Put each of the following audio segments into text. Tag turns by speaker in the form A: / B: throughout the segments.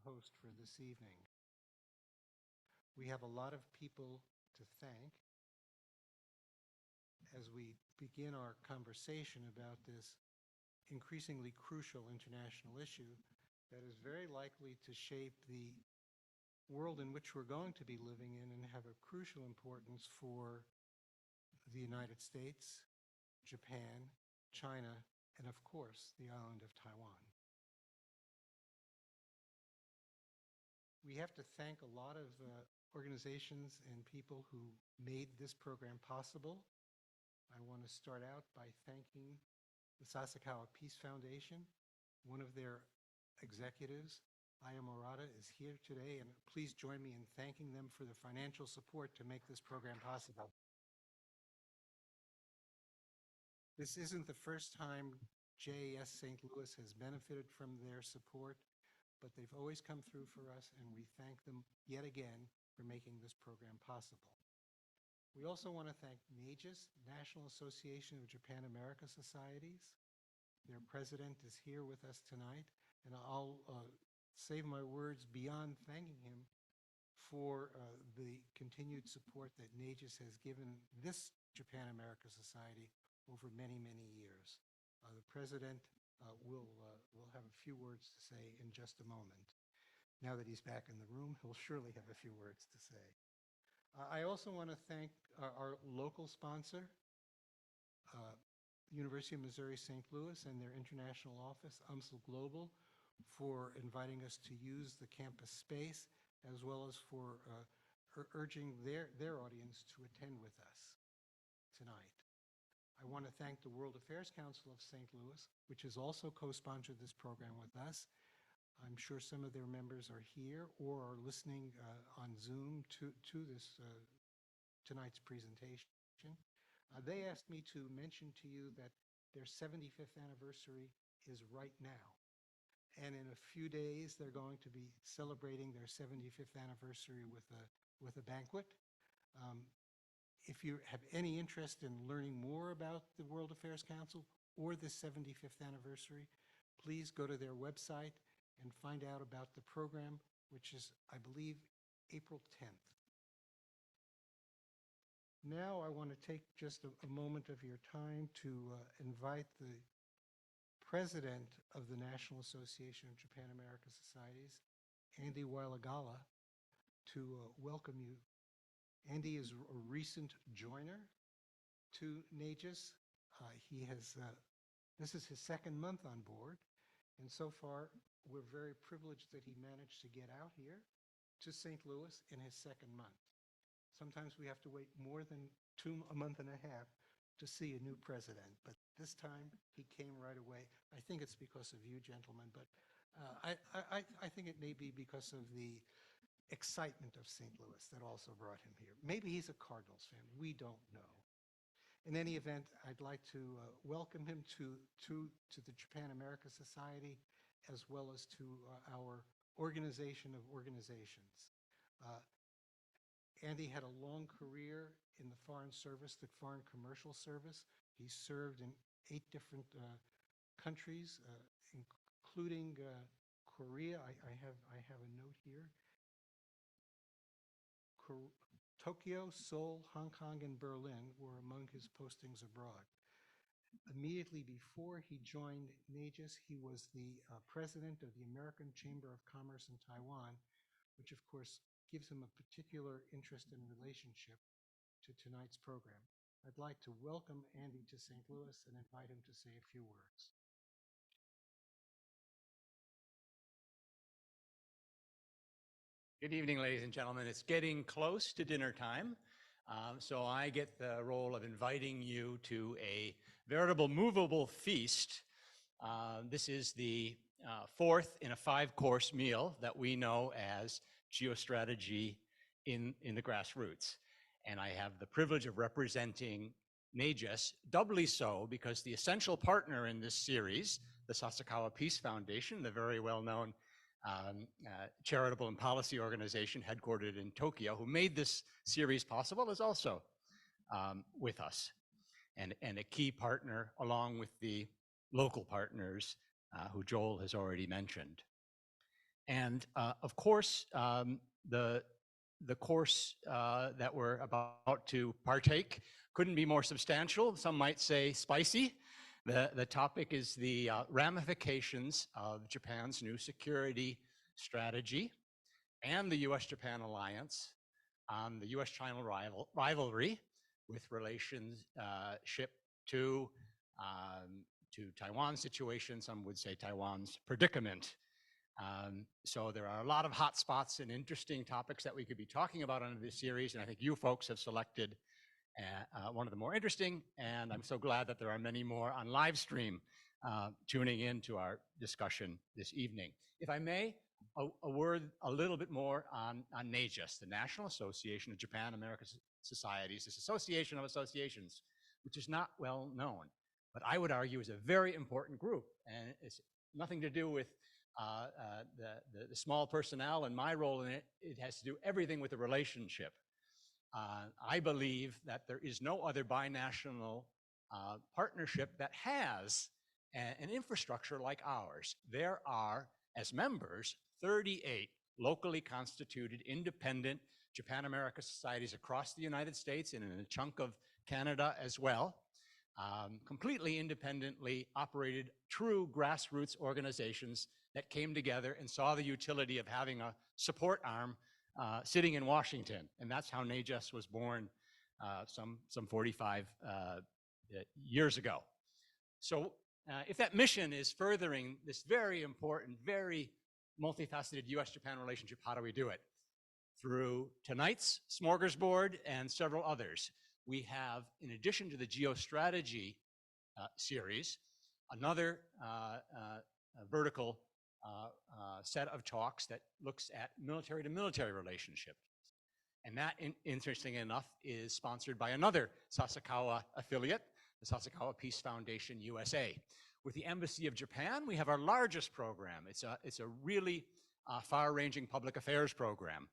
A: host for this evening. We have a lot of people to thank as we begin our conversation about this increasingly crucial international issue that is very likely to shape the world in which we're going to be living in and have a crucial importance for the United States, Japan, China, and of course, the island of Taiwan. We have to thank a lot of organizations and people who made this program possible. I want to start out by thanking the Sasakawa Peace Foundation. One of their executives, Aya Morata, is here today, and please join me in thanking them for the financial support to make this program possible. This isn't the first time JAS St. Louis has benefited from their support, but they've always come through for us, and we thank them yet again for making this program possible. We also want to thank NAGIS, National Association of Japan America Societies. Their president is here with us tonight, and I'll save my words beyond thanking him for the continued support that NAGIS has given this Japan America Society over many, many years. The president will have a few words to say in just a moment. Now that he's back in the room, he'll surely have a few words to say. I also want to thank our local sponsor, University of Missouri St. Louis and their international office, UMSL Global, for inviting us to use the campus space, as well as for urging their audience to attend with us tonight. I want to thank the World Affairs Council of St. Louis, which has also co-sponsored this program with us. I'm sure some of their members are here or are listening on Zoom to this tonight's presentation. They asked me to mention to you that their 75th anniversary is right now. And in a few days, they're going to be celebrating their 75th anniversary with a banquet. If you have any interest in learning more about the World Affairs Council or the 75th anniversary, please go to their website and find out about the program, which is, I believe, April 10th. Now I want to take just a moment of your time to invite the president of the National Association of Japan America Societies, Andy Wailagala, to welcome you. Andy is a recent joiner to NAGIS. This is his second month on board, and so far we're very privileged that he managed to get out here to St. Louis in his second month. Sometimes we have to wait more than a month and a half to see a new president, but this time he came right away. I think it's because of you, gentlemen, but I think it may be because of the excitement of St. Louis that also brought him here. Maybe he's a Cardinals fan. We don't know. In any event, I'd like to welcome him to the Japan America Society, as well as to our organization of organizations. Andy had a long career in the Foreign Service, the Foreign Commercial Service. He served in 8 different countries, including Korea. I have a note here. Tokyo, Seoul, Hong Kong, and Berlin were among his postings abroad. Immediately before he joined NAGIS, he was the president of the American Chamber of Commerce in Taiwan, which of course gives him a particular interest and relationship to tonight's program. I'd like to welcome Andy to St. Louis and invite him to say a few words.
B: Good evening, ladies and gentlemen. It's getting close to dinner time, so I get the role of inviting you to a veritable movable feast. This is the 4th in a 5-course meal that we know as geostrategy in the grassroots. And I have the privilege of representing NAGIS, doubly so because the essential partner in this series, the Sasakawa Peace Foundation, the very well-known charitable and policy organization headquartered in Tokyo, who made this series possible, is also with us, and a key partner along with the local partners who Joel has already mentioned. And of course, the course that we're about to partake couldn't be more substantial. Some might say spicy. The topic is the ramifications of Japan's new security strategy and the U.S.-Japan alliance on the U.S.-China rivalry with relationship to Taiwan's situation. Some would say Taiwan's predicament. So there are a lot of hot spots and interesting topics that we could be talking about under this series, and I think you folks have selected one of the more interesting, and I'm so glad that there are many more on live stream tuning in to our discussion this evening. If I may, a word a little bit more on NAJUS, the National Association of Japan American Societies, this association of associations, which is not well known, but I would argue is a very important group, and it's nothing to do with the small personnel and my role in it. It has to do everything with the relationship. I believe that there is no other binational partnership that has an infrastructure like ours. There are, as members, 38 locally constituted independent Japan-America societies across the United States and in a chunk of Canada as well, completely independently operated, true grassroots organizations that came together and saw the utility of having a support arm sitting in Washington. And that's how NAJUS was born some 45 years ago. So if that mission is furthering this very important, very multifaceted US-Japan relationship, how do we do it? Through tonight's smorgasbord and several others. We have, in addition to the geostrategy series, another vertical set of talks that looks at military-to-military relationships. And that, interesting enough, is sponsored by another Sasakawa affiliate, the Sasakawa Peace Foundation USA. With the Embassy of Japan, we have our largest program. It's a really far-ranging public affairs program.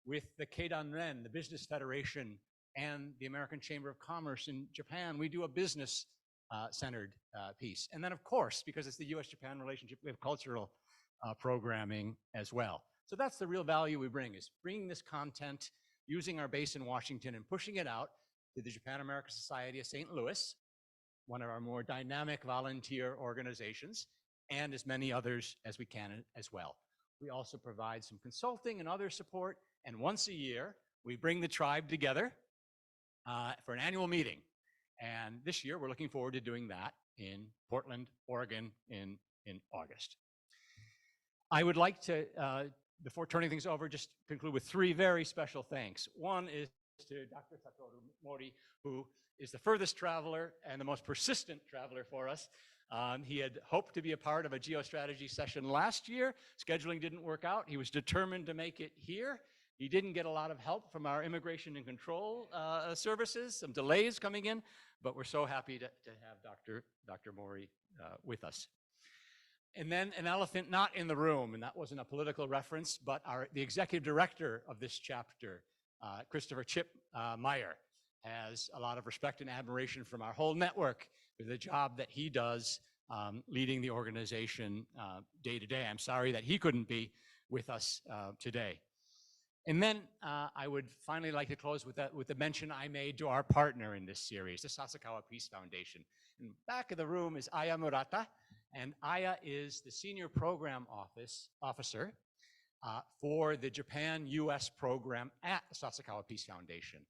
B: With the Keidanren, the Business Federation, and the American Chamber of Commerce in Japan, we do a business-centered piece. And then, of course, because it's the US-Japan relationship, we have cultural programming as well. So that's the real value we bring, is bringing this content, using our base in Washington and pushing it out to the Japan-America Society of St. Louis, one of our more dynamic volunteer organizations, and as many others as we can as well. We also provide some consulting and other support, and once a year, we bring the tribe together for an annual meeting. And this year, we're looking forward to doing that in Portland, Oregon in August. I would like to, before turning things over, just conclude with three very special thanks. One is to Dr. Satoru Mori, who is the furthest traveler and the most persistent traveler for us. He had hoped to be a part of a geostrategy session last year. Scheduling didn't work out. He was determined to make it here. He didn't get a lot of help from our immigration and control services, some delays coming in, but we're so happy to have Dr. Mori with us. And then an elephant not in the room, and that wasn't a political reference, but the executive director of this chapter, Christopher Chip Meyer, has a lot of respect and admiration from our whole network for the job that he does leading the organization day to day. I'm sorry that he couldn't be with us today. And then I would finally like to close with the mention I made to our partner in this series, the Sasakawa Peace Foundation. In the back of the room is Aya Murata, and Aya is the Senior Program Officer for the Japan-US program at the Sasakawa Peace Foundation.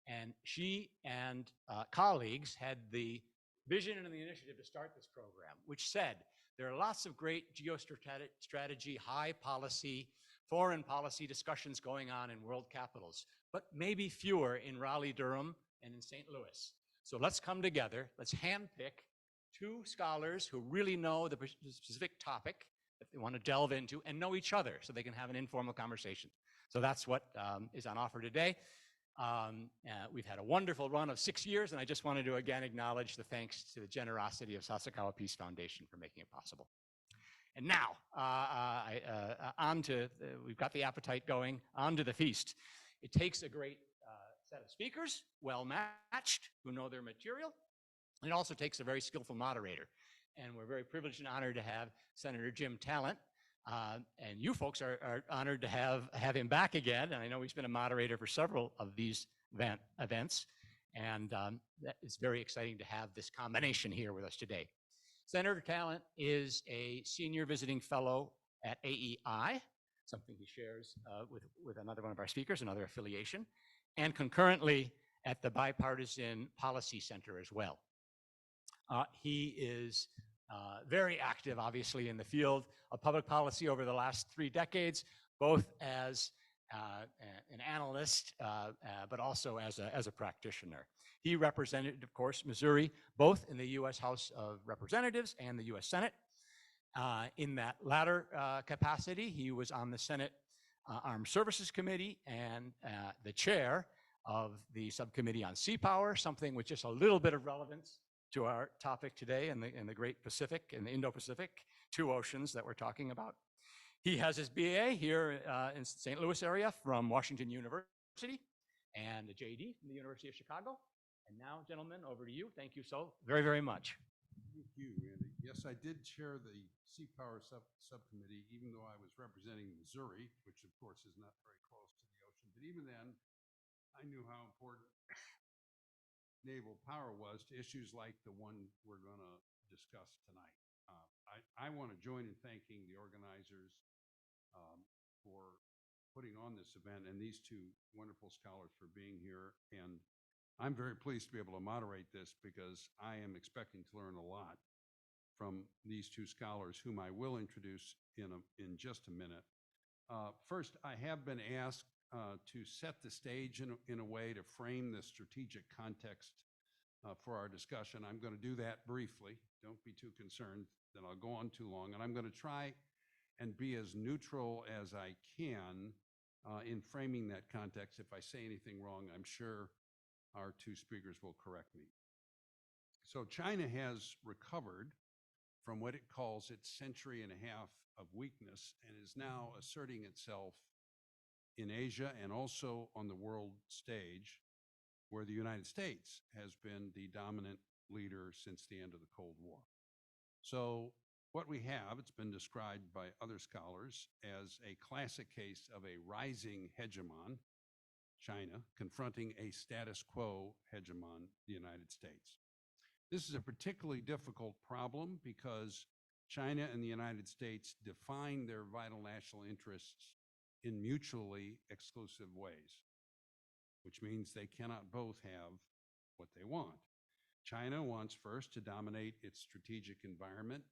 B: And she and colleagues had the vision and the initiative to start this program, which said there are lots of great geostrategy, high policy, foreign policy discussions going on in world capitals, but maybe fewer in Raleigh-Durham and in St. Louis. So let's come together, let's handpick two scholars who really know the specific topic that they want to delve into and know each other so they can have an informal conversation. So that's what is on offer today. We've had a wonderful run of 6 years, and I just wanted to again acknowledge the thanks to the generosity of Sasakawa Peace Foundation for making it possible. And now, we've got the appetite going, on to the feast. It takes a great set of speakers, well matched, who know their material. It also takes a very skillful moderator. And we're very privileged and honored to have Senator Jim Talent, And you folks are honored to have him back again. And I know he's been a moderator for several of these events. And it's very exciting to have this combination here with us today. Senator Talent is a senior visiting fellow at AEI, something he shares with another one of our speakers, another affiliation, and concurrently at the Bipartisan Policy Center as well. He is very active, obviously, in the field of public policy over the last 3 decades, both as an analyst, but also as a practitioner. He represented, of course, Missouri, both in the U.S. House of Representatives and the U.S. Senate. In that latter capacity, he was on the Senate Armed Services Committee and the chair of the subcommittee on sea power, something with just a little bit of relevance to our topic today in the Great Pacific and the Indo-Pacific, 2 oceans that we're talking about. He has his BA here in St. Louis area from Washington University and a JD from the University of Chicago. And now, gentlemen, over to you. Thank you so very, very much.
C: Thank you, Andy. Yes, I did chair the Sea Power Subcommittee, even though I was representing Missouri, which of course is not very close to the ocean. But even then, I knew how important naval power was to issues like the one we're going to discuss tonight. I want to join in thanking the organizers for putting on this event and these 2 wonderful scholars for being here. And I'm very pleased to be able to moderate this because I am expecting to learn a lot from these 2 scholars, whom I will introduce in just a minute. First, I have been asked to set the stage in a way to frame the strategic context for our discussion. I'm going to do that briefly. Don't be too concerned that I'll go on too long. And I'm going to try and be as neutral as I can in framing that context. If I say anything wrong, I'm sure our 2 speakers will correct me. So China has recovered from what it calls its century and a half of weakness and is now asserting itself in Asia and also on the world stage, where the United States has been the dominant leader since the end of the Cold War. So what we have, it's been described by other scholars as a classic case of a rising hegemon, China, confronting a status quo hegemon, the United States. This is a particularly difficult problem because China and the United States define their vital national interests in mutually exclusive ways, which means they cannot both have what they want. China wants first to dominate its strategic environment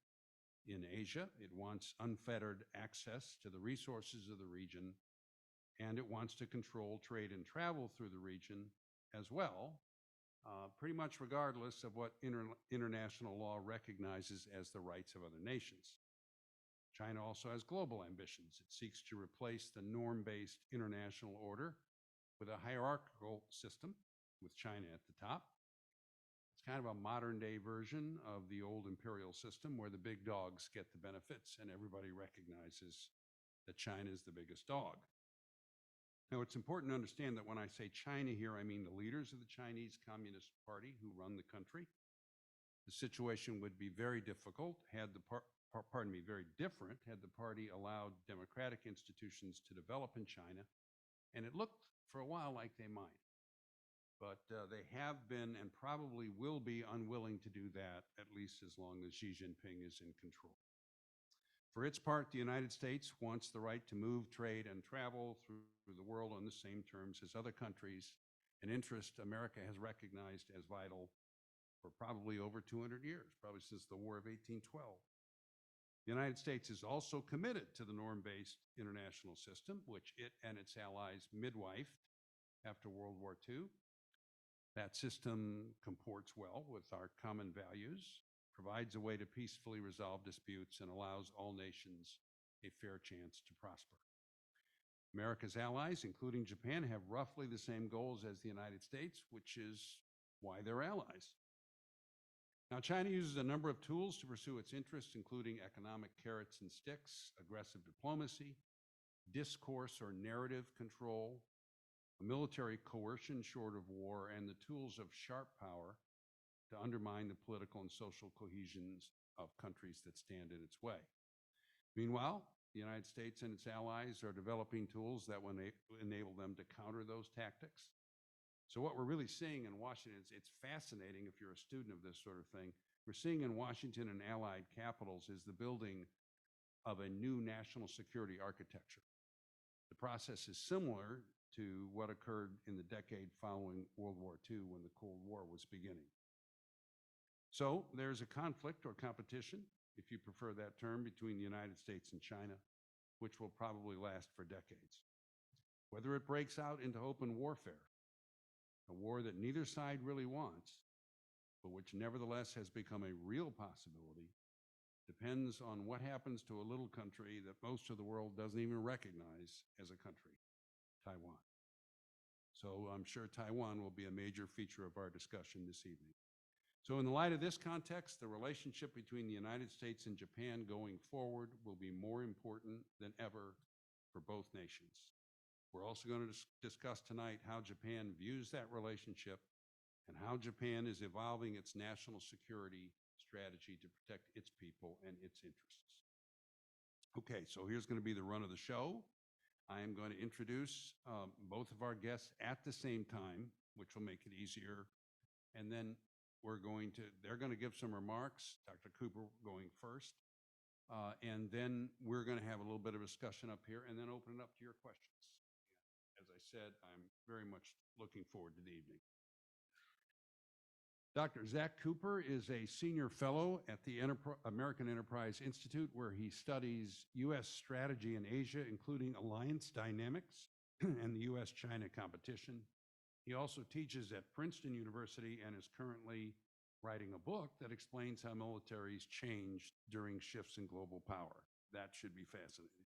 C: in Asia. It wants unfettered access to the resources of the region, and it wants to control trade and travel through the region as well, pretty much regardless of what international law recognizes as the rights of other nations. China also has global ambitions. It seeks to replace the norm-based international order with a hierarchical system with China at the top. It's kind of a modern-day version of the old imperial system where the big dogs get the benefits and everybody recognizes that China is the biggest dog. Now, it's important to understand that when I say China here, I mean the leaders of the Chinese Communist Party who run the country. The situation would be very difficult had the very different had the party allowed democratic institutions to develop in China, and it looked for a while like they might. But they have been and probably will be unwilling to do that, at least as long as Xi Jinping is in control. For its part, the United States wants the right to move, trade, and travel through the world on the same terms as other countries, an interest America has recognized as vital for probably over 200 years, probably since the War of 1812. The United States is also committed to the norm-based international system, which it and its allies midwifed after World War II. That system comports well with our common values, provides a way to peacefully resolve disputes, and allows all nations a fair chance to prosper. America's allies, including Japan, have roughly the same goals as the United States, which is why they're allies. Now, China uses a number of tools to pursue its interests, including economic carrots and sticks, aggressive diplomacy, discourse or narrative control, military coercion short of war, and the tools of sharp power to undermine the political and social cohesions of countries that stand in its way. Meanwhile, the United States and its allies are developing tools that will enable them to counter those tactics. So what we're really seeing in Washington, it's fascinating if you're a student of this sort of thing. We're seeing in Washington and allied capitals is the building of a new national security architecture. The process is similar to what occurred in the decade following World War II when the Cold War was beginning. So there's a conflict or competition, if you prefer that term, between the United States and China, which will probably last for decades. Whether it breaks out into open warfare, a war that neither side really wants, but which nevertheless has become a real possibility, depends on what happens to a little country that most of the world doesn't even recognize as a country, Taiwan. So I'm sure Taiwan will be a major feature of our discussion this evening. So in the light of this context, the relationship between the United States and Japan going forward will be more important than ever for both nations. We're also going to discuss tonight how Japan views that relationship and how Japan is evolving its national security strategy to protect its people and its interests. Okay, so here's going to be the run of the show. I am going to introduce both of our guests at the same time, which will make it easier. And then they're going to give some remarks, Dr. Cooper going first. And then we're going to have a little bit of discussion up here and then open it up to your questions. As I said, I'm very much looking forward to the evening. Dr. Zack Cooper is a senior fellow at the American Enterprise Institute, where he studies U.S. strategy in Asia, including alliance dynamics and the U.S.-China competition. He also teaches at Princeton University and is currently writing a book that explains how militaries changed during shifts in global power. That should be fascinating.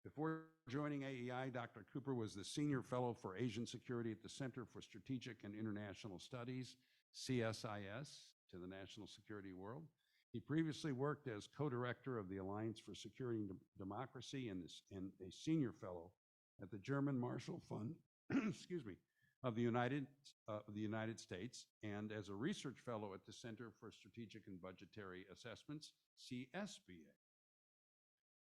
C: Before joining AEI, Dr. Cooper was the Senior Fellow for Asian Security at the Center for Strategic and International Studies, CSIS, to the national security world. He previously worked as co-director of the Alliance for Security and Democracy and a Senior Fellow at the German Marshall Fund, excuse me, of the United States, and as a research fellow at the Center for Strategic and Budgetary Assessments, CSBA.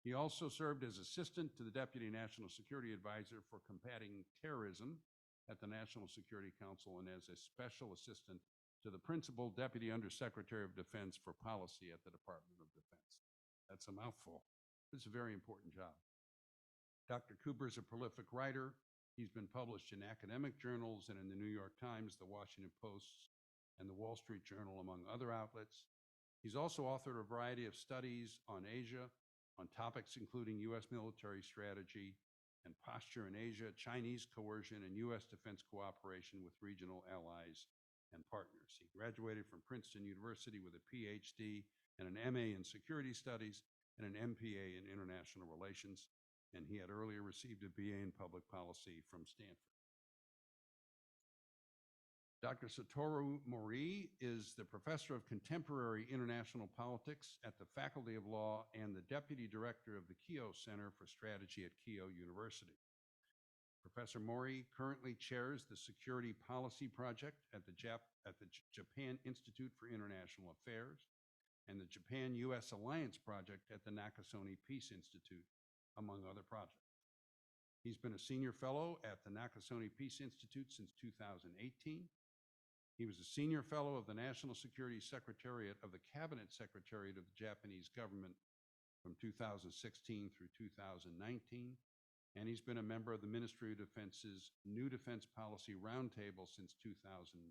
C: He also served as assistant to the Deputy National Security Advisor for Combating Terrorism at the National Security Council and as a special assistant to the Principal Deputy Undersecretary of Defense for Policy at the Department of Defense. That's a mouthful. It's a very important job. Dr. Cooper is a prolific writer. He's been published in academic journals and in the New York Times, the Washington Post, and the Wall Street Journal, among other outlets. He's also authored a variety of studies on Asia, on topics including U.S. military strategy and posture in Asia, Chinese coercion, and U.S. defense cooperation with regional allies and partners. He graduated from Princeton University with a PhD and an MA in security studies and an MPA in international relations, and he had earlier received a BA in public policy from Stanford. Dr. Satoru Mori is the professor of contemporary international politics at the Faculty of Law and the deputy director of the Keio Center for Strategy at Keio University. Professor Mori currently chairs the Security Policy Project at the Japan Institute for International Affairs and the Japan-U.S. Alliance Project at the Nakasone Peace Institute, among other projects. He's been a senior fellow at the Nakasone Peace Institute since 2018. He was a senior fellow of the National Security Secretariat of the Cabinet Secretariat of the Japanese government from 2016 through 2019, and he's been a member of the Ministry of Defense's New Defense Policy Roundtable since 2020.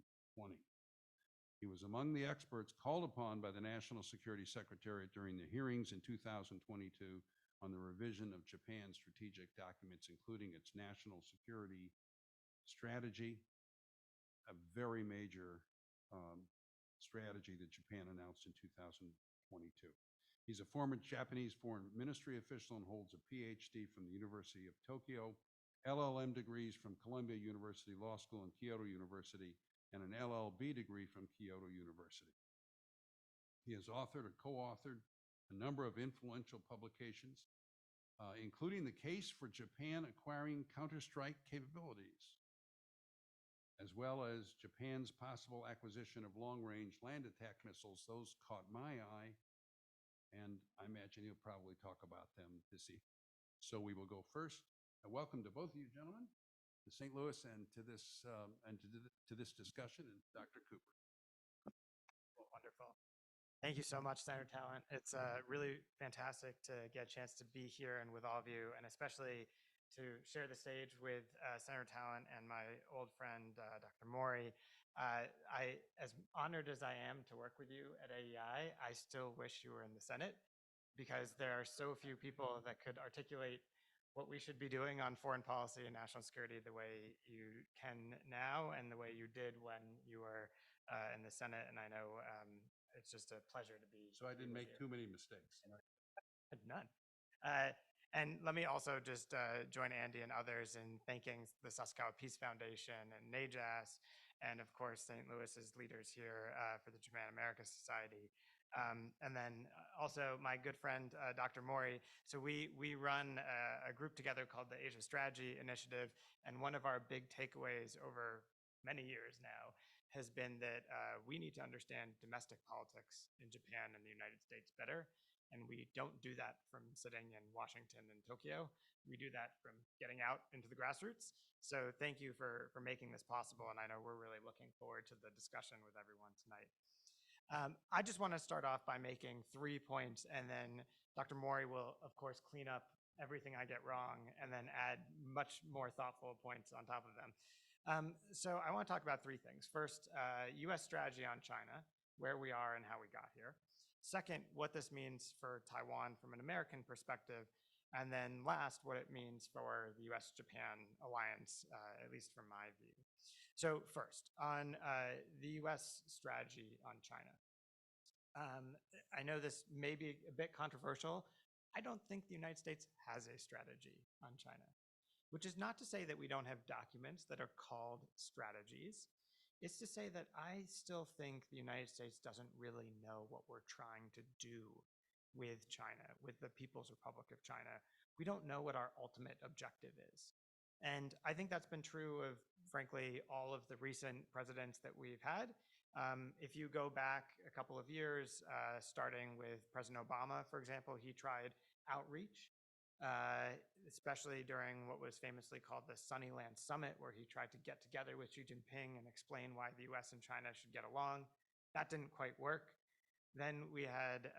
C: He was among the experts called upon by the National Security Secretariat during the hearings in 2022 on the revision of Japan's strategic documents, including its national security strategy, a very major strategy that Japan announced in 2022. He's a former Japanese foreign ministry official and holds a PhD from the University of Tokyo, LLM degrees from Columbia University Law School and Kyoto University, and an LLB degree from Kyoto University. He has authored or co-authored a number of influential publications, including The Case for Japan Acquiring Counter-Strike Capabilities, as well as Japan's possible acquisition of long-range land attack missiles. Those caught my eye. and I imagine he'll probably talk about them this evening. So we will go first. Welcome to both of you gentlemen, to St. Louis and to this discussion, and Dr. Cooper.
D: Well, wonderful. Thank you so much, Senator Talent. It's really fantastic to get a chance to be here and with all of you, and especially to share the stage with Senator Talent and my old friend, Dr. Mori. As honored as I am to work with you at AEI, I still wish you were in the Senate, because there are so few people that could articulate what we should be doing on foreign policy and national security the way you can now and the way you did when you were in the Senate. And I know it's just a pleasure to be.
C: So I didn't make too many mistakes.
D: None. And let me also just join Andy and others in thanking the Sasakawa Peace Foundation and NAJAS, and of course St. Louis's leaders here for the Japan America Society. And then also my good friend, Dr. Mori. So we run a group together called the Asia Strategy Initiative. And one of our big takeaways over many years now has been that we need to understand domestic politics in Japan and the United States better. And we don't do that from sitting in Washington and Tokyo. We do that from getting out into the grassroots. So thank you for making this possible. And I know we're really looking forward to the discussion with everyone tonight. I just want to start off by making 3 points, and then Dr. Mori will, of course, clean up everything I get wrong and then add much more thoughtful points on top of them. So I want to talk about 3 things. First, US strategy on China, where we are and how we got here. Second, what this means for Taiwan from an American perspective. And then last, what it means for the US-Japan alliance, at least from my view. So first, on the US strategy on China. I know this may be a bit controversial. I don't think the United States has a strategy on China, which is not to say that we don't have documents that are called strategies. It's to say that I still think the United States doesn't really know what we're trying to do with China, with the People's Republic of China. We don't know what our ultimate objective is. And I think that's been true of, frankly, all of the recent presidents that we've had. If you go back a couple of years, starting with President Obama, for example, he tried outreach, especially during what was famously called the Sunnyland Summit, where he tried to get together with Xi Jinping and explain why the US and China should get along. That didn't quite work. Then we had,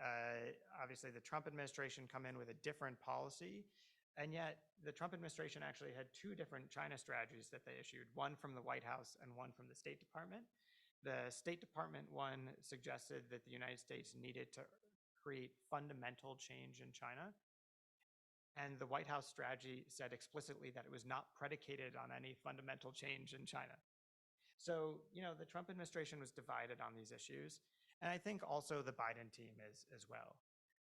D: obviously, the Trump administration come in with a different policy. And yet the Trump administration actually had 2 different China strategies that they issued, one from the White House and one from the State Department. The State Department one suggested that the United States needed to create fundamental change in China. And the White House strategy said explicitly that it was not predicated on any fundamental change in China. So, the Trump administration was divided on these issues. And I think also the Biden team is as well.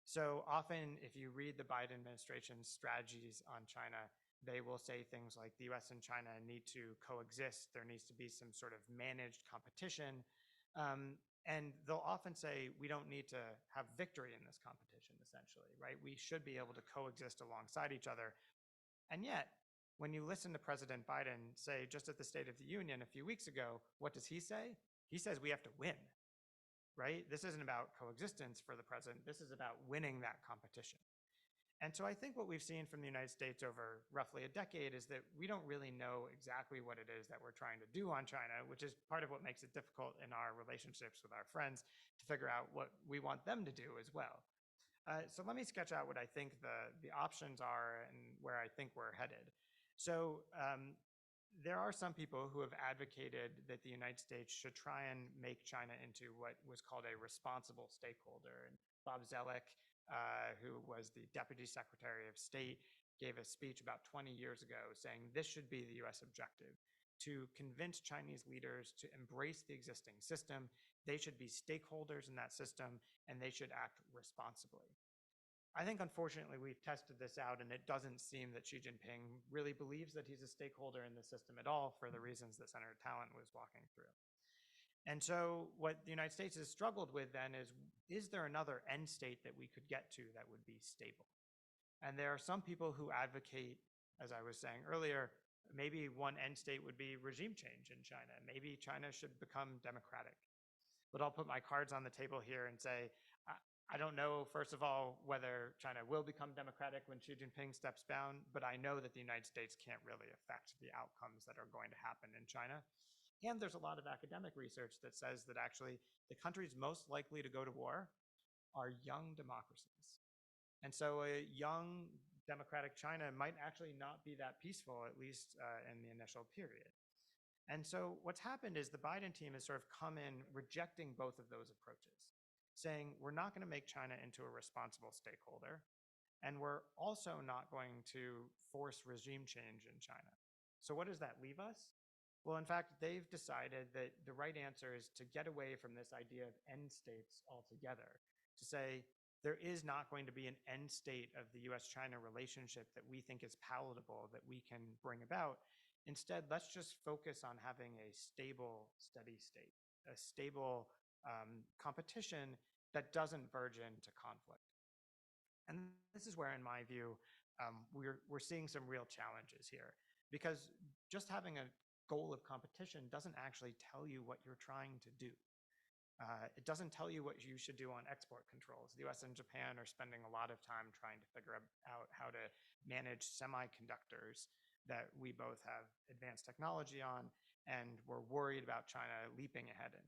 D: So often, if you read the Biden administration's strategies on China, they will say things like the US and China need to coexist. There needs to be some sort of managed competition. And they'll often say, we don't need to have victory in this competition, essentially, right? We should be able to coexist alongside each other. And yet, when you listen to President Biden say just at the State of the Union a few weeks ago, what does he say? He says we have to win, right? This isn't about coexistence for the president. This is about winning that competition. And so I think what we've seen from the United States over roughly a decade is that we don't really know exactly what it is that we're trying to do on China, which is part of what makes it difficult in our relationships with our friends to figure out what we want them to do as well. So let me sketch out what I think the options are and where I think we're headed. So there are some people who have advocated that the United States should try and make China into what was called a responsible stakeholder. And Bob Zoellick, who was the Deputy Secretary of State, gave a speech about 20 years ago saying this should be the US objective, to convince Chinese leaders to embrace the existing system. They should be stakeholders in that system, and they should act responsibly. I think, unfortunately, we've tested this out, and it doesn't seem that Xi Jinping really believes that he's a stakeholder in the system at all for the reasons that Senator Talent was walking through. And so what the United States has struggled with then is there another end state that we could get to that would be stable? And there are some people who advocate, as I was saying earlier, maybe one end state would be regime change in China. Maybe China should become democratic. But I'll put my cards on the table here and say, I don't know, first of all, whether China will become democratic when Xi Jinping steps down, but I know that the United States can't really affect the outcomes that are going to happen in China. And there's a lot of academic research that says that actually the countries most likely to go to war are young democracies. And so a young democratic China might actually not be that peaceful, at least in the initial period. And so what's happened is the Biden team has sort of come in rejecting both of those approaches, saying we're not going to make China into a responsible stakeholder, and we're also not going to force regime change in China. So what does that leave us? Well, in fact, they've decided that the right answer is to get away from this idea of end states altogether, to say there is not going to be an end state of the US-China relationship that we think is palatable, that we can bring about. Instead, let's just focus on having a stable, steady state, a stable competition that doesn't verge into conflict. And this is where, in my view, we're seeing some real challenges here, because just having a goal of competition doesn't actually tell you what you're trying to do. It doesn't tell you what you should do on export controls. The US and Japan are spending a lot of time trying to figure out how to manage semiconductors that we both have advanced technology on, and we're worried about China leaping ahead in.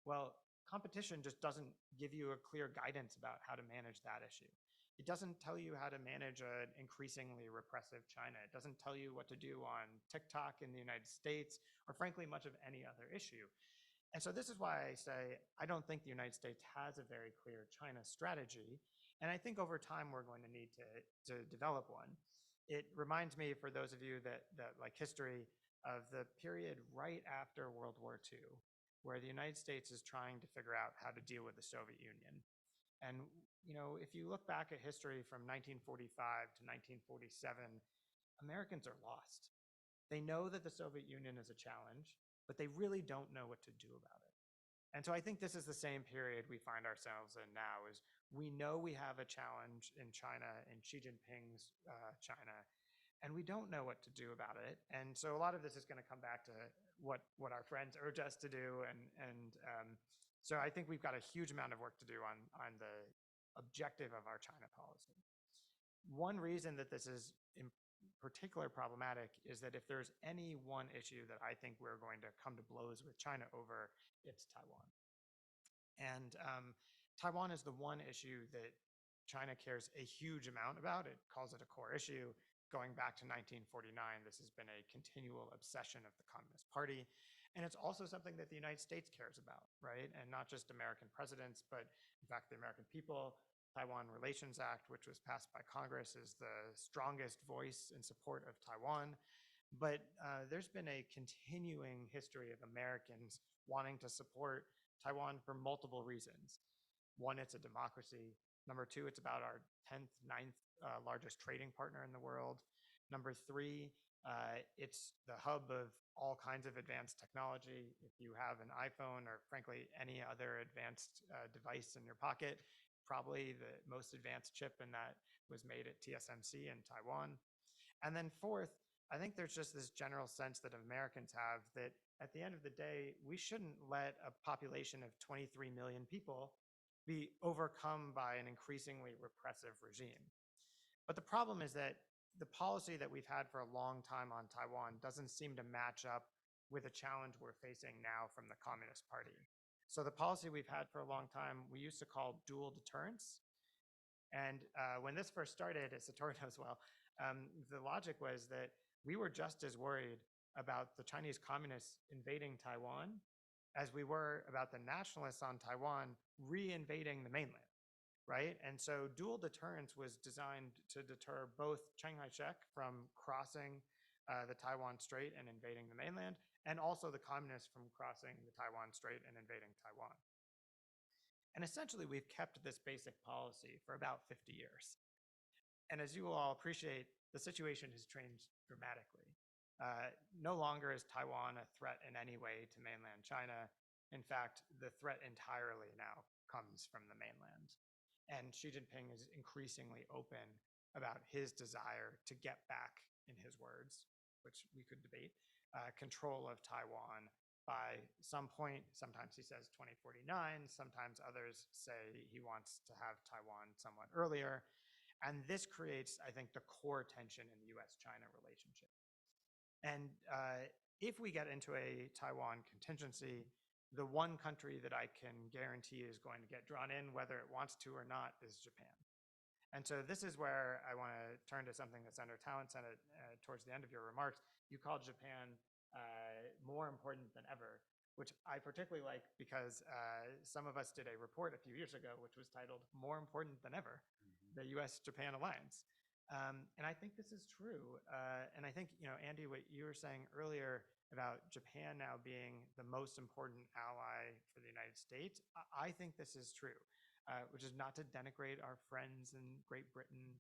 D: Well, competition just doesn't give you a clear guidance about how to manage that issue. It doesn't tell you how to manage an increasingly repressive China. It doesn't tell you what to do on TikTok in the United States, or frankly, much of any other issue. And so this is why I say I don't think the United States has a very clear China strategy. And I think over time we're going to need to develop one. It reminds me, for those of you that like history, of the period right after World War II, where the United States is trying to figure out how to deal with the Soviet Union. And if you look back at history from 1945 to 1947, Americans are lost. They know that the Soviet Union is a challenge, but they really don't know what to do about it. And so I think this is the same period we find ourselves in now, is we know we have a challenge in China, in Xi Jinping's China, and we don't know what to do about it. And so a lot of this is going to come back to what our friends urge us to do. So I think we've got a huge amount of work to do on the objective of our China policy. One reason that this is in particular problematic is that if there's any one issue that I think we're going to come to blows with China over, it's Taiwan. And Taiwan is the one issue that China cares a huge amount about. It calls it a core issue. Going back to 1949, this has been a continual obsession of the Communist Party. And it's also something that the United States cares about, right? And not just American presidents, but in fact, the American people. Taiwan Relations Act, which was passed by Congress, is the strongest voice in support of Taiwan. But there's been a continuing history of Americans wanting to support Taiwan for multiple reasons. One, it's a democracy. Number two, it's about our 10th, 9th largest trading partner in the world. Number three, it's the hub of all kinds of advanced technology. If you have an iPhone or frankly any other advanced device in your pocket, probably the most advanced chip in that was made at TSMC in Taiwan. And then fourth, I think there's just this general sense that Americans have that at the end of the day, we shouldn't let a population of 23 million people be overcome by an increasingly repressive regime. But the problem is that the policy that we've had for a long time on Taiwan doesn't seem to match up with a challenge we're facing now from the Communist Party. So the policy we've had for a long time, we used to call dual deterrence. And when this first started, as Satoru knows well, the logic was that we were just as worried about the Chinese communists invading Taiwan as we were about the nationalists on Taiwan re-invading the mainland, right? And so dual deterrence was designed to deter both Chiang Kai-shek from crossing the Taiwan Strait and invading the mainland, and also the communists from crossing the Taiwan Strait and invading Taiwan. And essentially, we've kept this basic policy for about 50 years. And as you will all appreciate, the situation has changed dramatically. No longer is Taiwan a threat in any way to mainland China. In fact, the threat entirely now comes from the mainland. And Xi Jinping is increasingly open about his desire to get back, in his words, which we could debate, control of Taiwan by some point. Sometimes he says 2049, sometimes others say he wants to have Taiwan somewhat earlier. And this creates, I think, the core tension in the US-China relationship. And if we get into a Taiwan contingency, the one country that I can guarantee is going to get drawn in, whether it wants to or not, is Japan. And so this is where I want to turn to something that Senator Talent said towards the end of your remarks. You called Japan more important than ever, which I particularly like because some of us did a report a few years ago, which was titled More Important Than Ever, the US-Japan Alliance. And I think this is true. And I think, Andy, what you were saying earlier about Japan now being the most important ally for the United States, I think this is true, which is not to denigrate our friends in Great Britain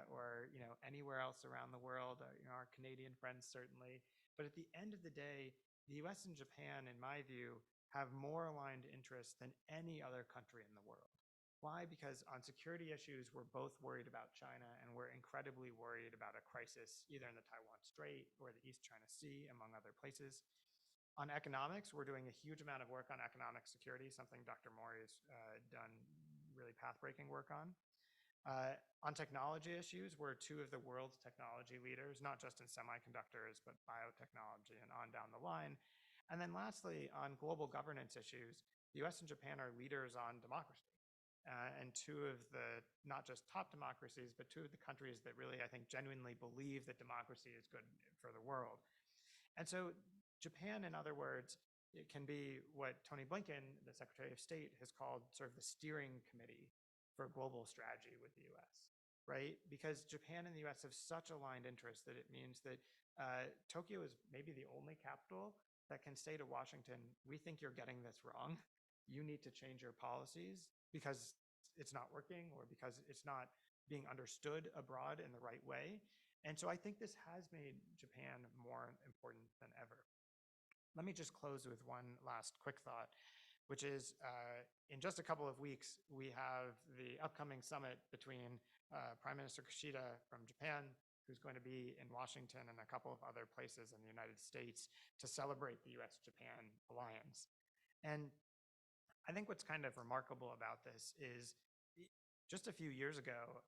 D: or anywhere else around the world, our Canadian friends certainly. But at the end of the day, the US and Japan, in my view, have more aligned interests than any other country in the world. Why? Because on security issues, we're both worried about China, and we're incredibly worried about a crisis either in the Taiwan Strait or the East China Sea, among other places. On economics, we're doing a huge amount of work on economic security, something Dr. Mori has done really path-breaking work on. On technology issues, we're two of the world's technology leaders, not just in semiconductors, but biotechnology and on down the line. And then lastly, on global governance issues, the US and Japan are leaders on democracy. And two of the, not just top democracies, but two of the countries that really, I think, genuinely believe that democracy is good for the world. And so Japan, in other words, it can be what Tony Blinken, the Secretary of State, has called sort of the steering committee for global strategy with the US, right? Because Japan and the US have such aligned interests that it means that Tokyo is maybe the only capital that can say to Washington, we think you're getting this wrong. You need to change your policies because it's not working or because it's not being understood abroad in the right way. And so I think this has made Japan more important than ever. Let me just close with one last quick thought, which is in just a couple of weeks, we have the upcoming summit between Prime Minister Kishida from Japan, who's going to be in Washington and a couple of other places in the United States to celebrate the US-Japan alliance. And I think what's kind of remarkable about this is just a few years ago,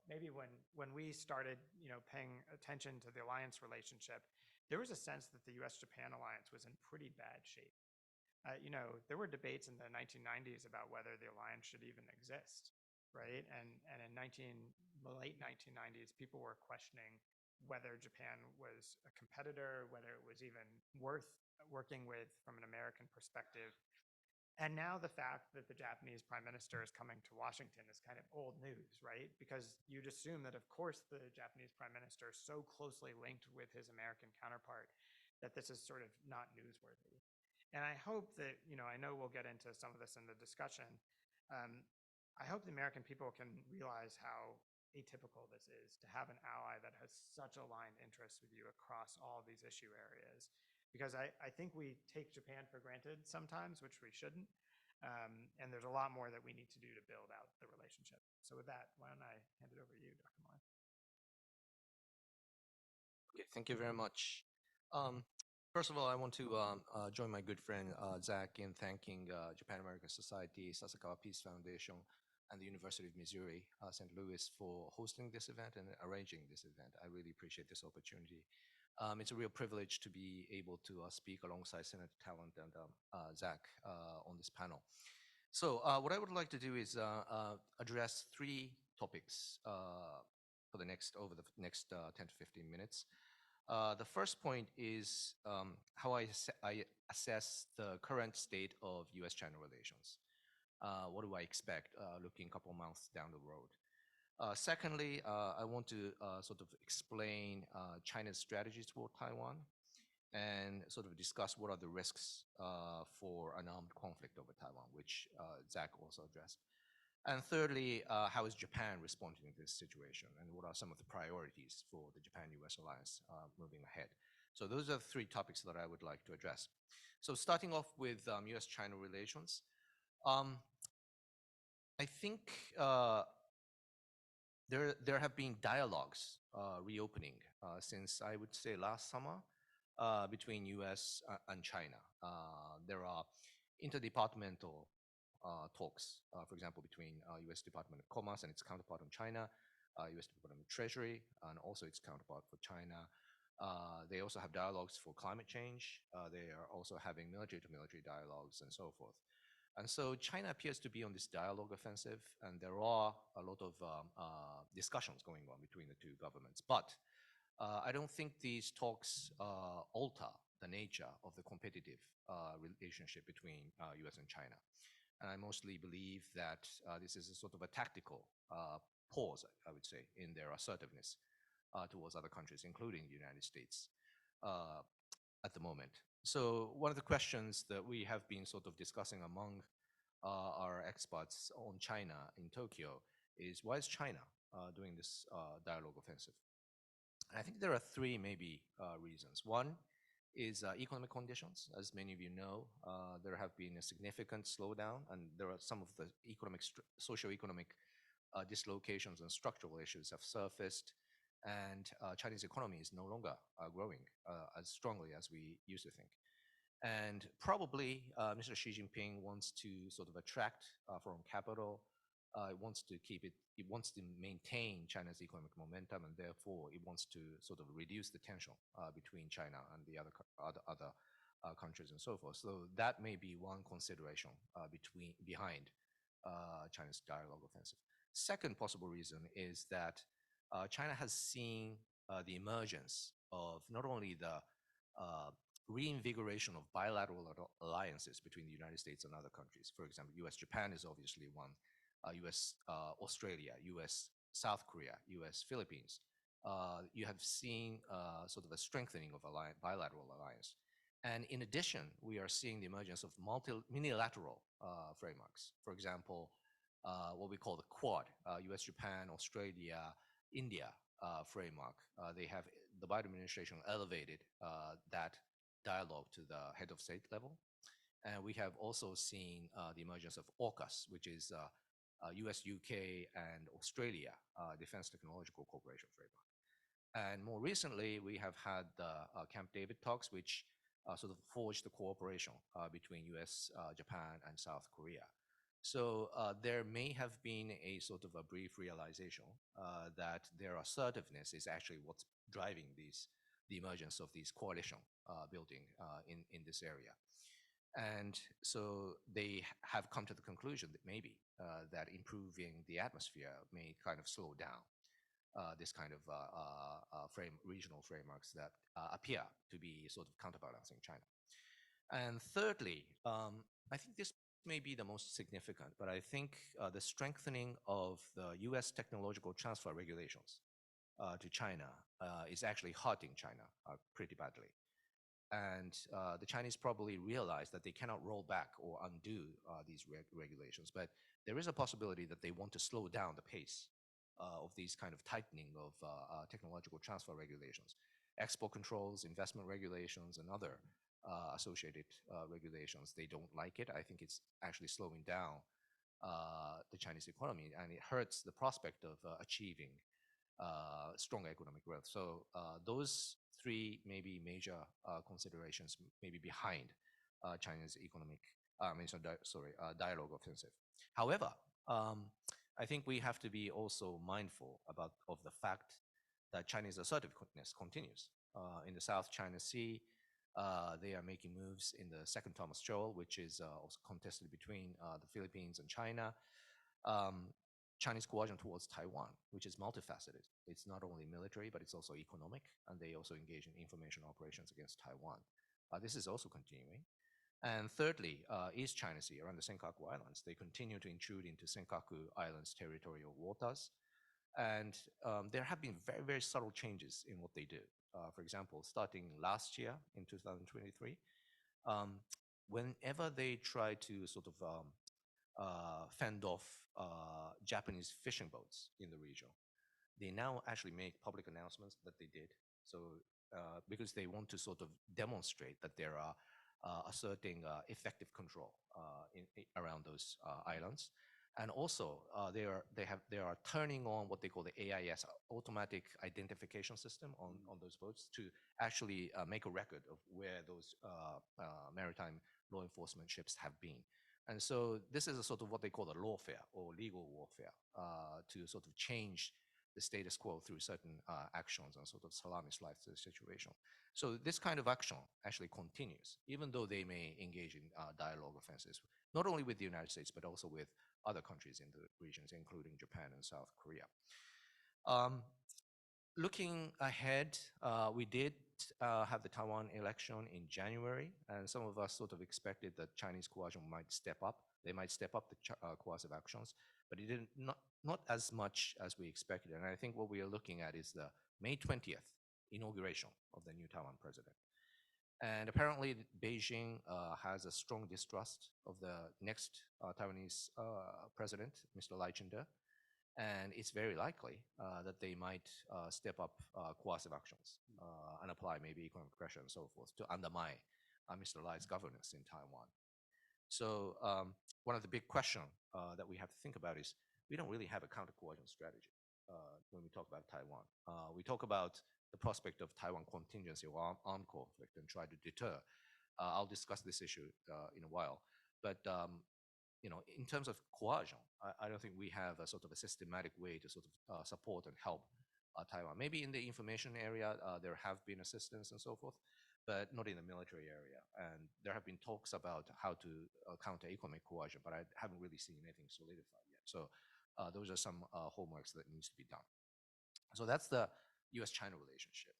D: maybe when we started, paying attention to the alliance relationship, there was a sense that the US-Japan alliance was in pretty bad shape. There were debates in the 1990s about whether the alliance should even exist, right? And in the late 1990s, people were questioning whether Japan was a competitor, whether it was even worth working with from an American perspective. And now the fact that the Japanese prime minister is coming to Washington is kind of old news, right? Because you'd assume that, of course, the Japanese prime minister is so closely linked with his American counterpart that this is sort of not newsworthy. And I hope that, I know we'll get into some of this in the discussion. I hope the American people can realize how atypical this is to have an ally that has such aligned interests with you across all of these issue areas. Because I think we take Japan for granted sometimes, which we shouldn't. And there's a lot more that we need to do to build out the relationship. So with that, why don't I hand it over to you, Dr. Mori?
E: Okay, thank you very much. First of all, I want to join my good friend Zack in thanking Japan American Society, Sasakawa Peace Foundation, and the University of Missouri, St. Louis for hosting this event and arranging this event. I really appreciate this opportunity. It's a real privilege to be able to speak alongside Senator Talent and Zack on this panel. So what I would like to do is address three topics over the next 10 to 15 minutes. The first point is how I assess the current state of US-China relations. What do I expect looking a couple months down the road? Secondly, I want to sort of explain China's strategies toward Taiwan and sort of discuss what are the risks for an armed conflict over Taiwan, which Zack also addressed. And thirdly, how is Japan responding to this situation, and what are some of the priorities for the Japan-US alliance moving ahead? So those are the three topics that I would like to address. So starting off with US-China relations, I think there have been dialogues reopening since I would say last summer. between US and China. There are interdepartmental talks, for example, between US Department of Commerce and its counterpart in China, US Department of Treasury, and also its counterpart for China. They also have dialogues for climate change. They are also having military-to-military dialogues and so forth. And so China appears to be on this dialogue offensive, and there are a lot of discussions going on between the two governments. But I don't think these talks alter the nature of the competitive relationship between US and China. And I mostly believe that this is a sort of a tactical pause, I would say, in their assertiveness towards other countries, including the United States at the moment. So one of the questions that we have been sort of discussing among our experts on China in Tokyo is, why is China doing this dialogue offensive? And I think there are three maybe reasons. One is economic conditions. As many of you know, there have been a significant slowdown, and there are some of the socio-economic dislocations and structural issues have surfaced, and Chinese economy is no longer growing as strongly as we used to think. And probably Mr. Xi Jinping wants to sort of attract foreign capital. It wants to keep it. It wants to maintain China's economic momentum, and therefore it wants to sort of reduce the tension between China and the other countries and so forth. So that may be one consideration behind China's dialogue offensive. Second possible reason is that China has seen the emergence of not only the reinvigoration of bilateral alliances between the United States and other countries. For example, US-Japan is obviously one, US-Australia, US-South Korea, US-Philippines. You have seen sort of a strengthening of bilateral alliance. And in addition, we are seeing the emergence of multilateral frameworks. For example, what we call the Quad, US, Japan, Australia, India framework. The Biden administration elevated that dialogue to the head of state level. And we have also seen the emergence of AUKUS, which is US, UK, and Australia Defense Technological Cooperation Framework. And more recently, we have had the Camp David talks, which sort of forged the cooperation between US, Japan, and South Korea. So there may have been a sort of a brief realization that their assertiveness is actually what's driving the emergence of these coalition building in this area. And so they have come to the conclusion that maybe that improving the atmosphere may kind of slow down this kind of regional frameworks that appear to be sort of counterbalancing China. And thirdly, I think this may be the most significant, but I think the strengthening of the US technological transfer regulations to China is actually hurting China pretty badly. And the Chinese probably realize that they cannot roll back or undo these regulations, but there is a possibility that they want to slow down the pace of these kind of tightening of technological transfer regulations. Export controls, investment regulations, and other associated regulations, they don't like it. I think it's actually slowing down the Chinese economy, and it hurts the prospect of achieving strong economic growth. So those three maybe major considerations maybe behind China's dialogue offensive. However, I think we have to be also mindful of the fact that China's assertiveness continues. In the South China Sea, they are making moves in the Second Thomas Shoal, which is also contested between the Philippines and China. Chinese coercion towards Taiwan, which is multifaceted. It's not only military, but it's also economic, and they also engage in information operations against Taiwan. This is also continuing. And thirdly, East China Sea, around the Senkaku Islands. They continue to intrude into Senkaku Islands' territorial waters. And there have been very, very subtle changes in what they do. For example, starting last year in 2023, whenever they try to sort of fend off Japanese fishing boats in the region, they now actually make public announcements that they did. So because they want to sort of demonstrate that there are asserting effective control around those islands. And also, they are turning on what they call the AIS, automatic identification system, on those boats to actually make a record of where those maritime law enforcement ships have been. And so this is a sort of what they call the lawfare or legal warfare to sort of change the status quo through certain actions and sort of salami slice the situation. So this kind of action actually continues, even though they may engage in dialogue offenses, not only with the United States, but also with other countries in the regions, including Japan and South Korea. Looking ahead, we did have the Taiwan election in January, and some of us sort of expected that Chinese coercion might step up. They might step up the coercive actions, but it didn't, not as much as we expected. And I think what we are looking at is the May 20th inauguration of the new Taiwan president. And apparently, Beijing has a strong distrust of the next Taiwanese president, Mr. Lai Ching-te, and it's very likely that they might step up coercive actions and apply maybe economic pressure and so forth to undermine Mr. Lai's governance in Taiwan. So one of the big questions that we have to think about is we don't really have a counter-coercion strategy when we talk about Taiwan. We talk about the prospect of Taiwan contingency or armed conflict and try to deter. I'll discuss this issue in a while. But in terms of coercion, I don't think we have a sort of a systematic way to sort of support and help Taiwan. Maybe in the information area, there have been assistance and so forth, but not in the military area. And there have been talks about how to counter economic coercion, but I haven't really seen anything solidified yet. So those are some homeworks that needs to be done. So that's the US-China relationship.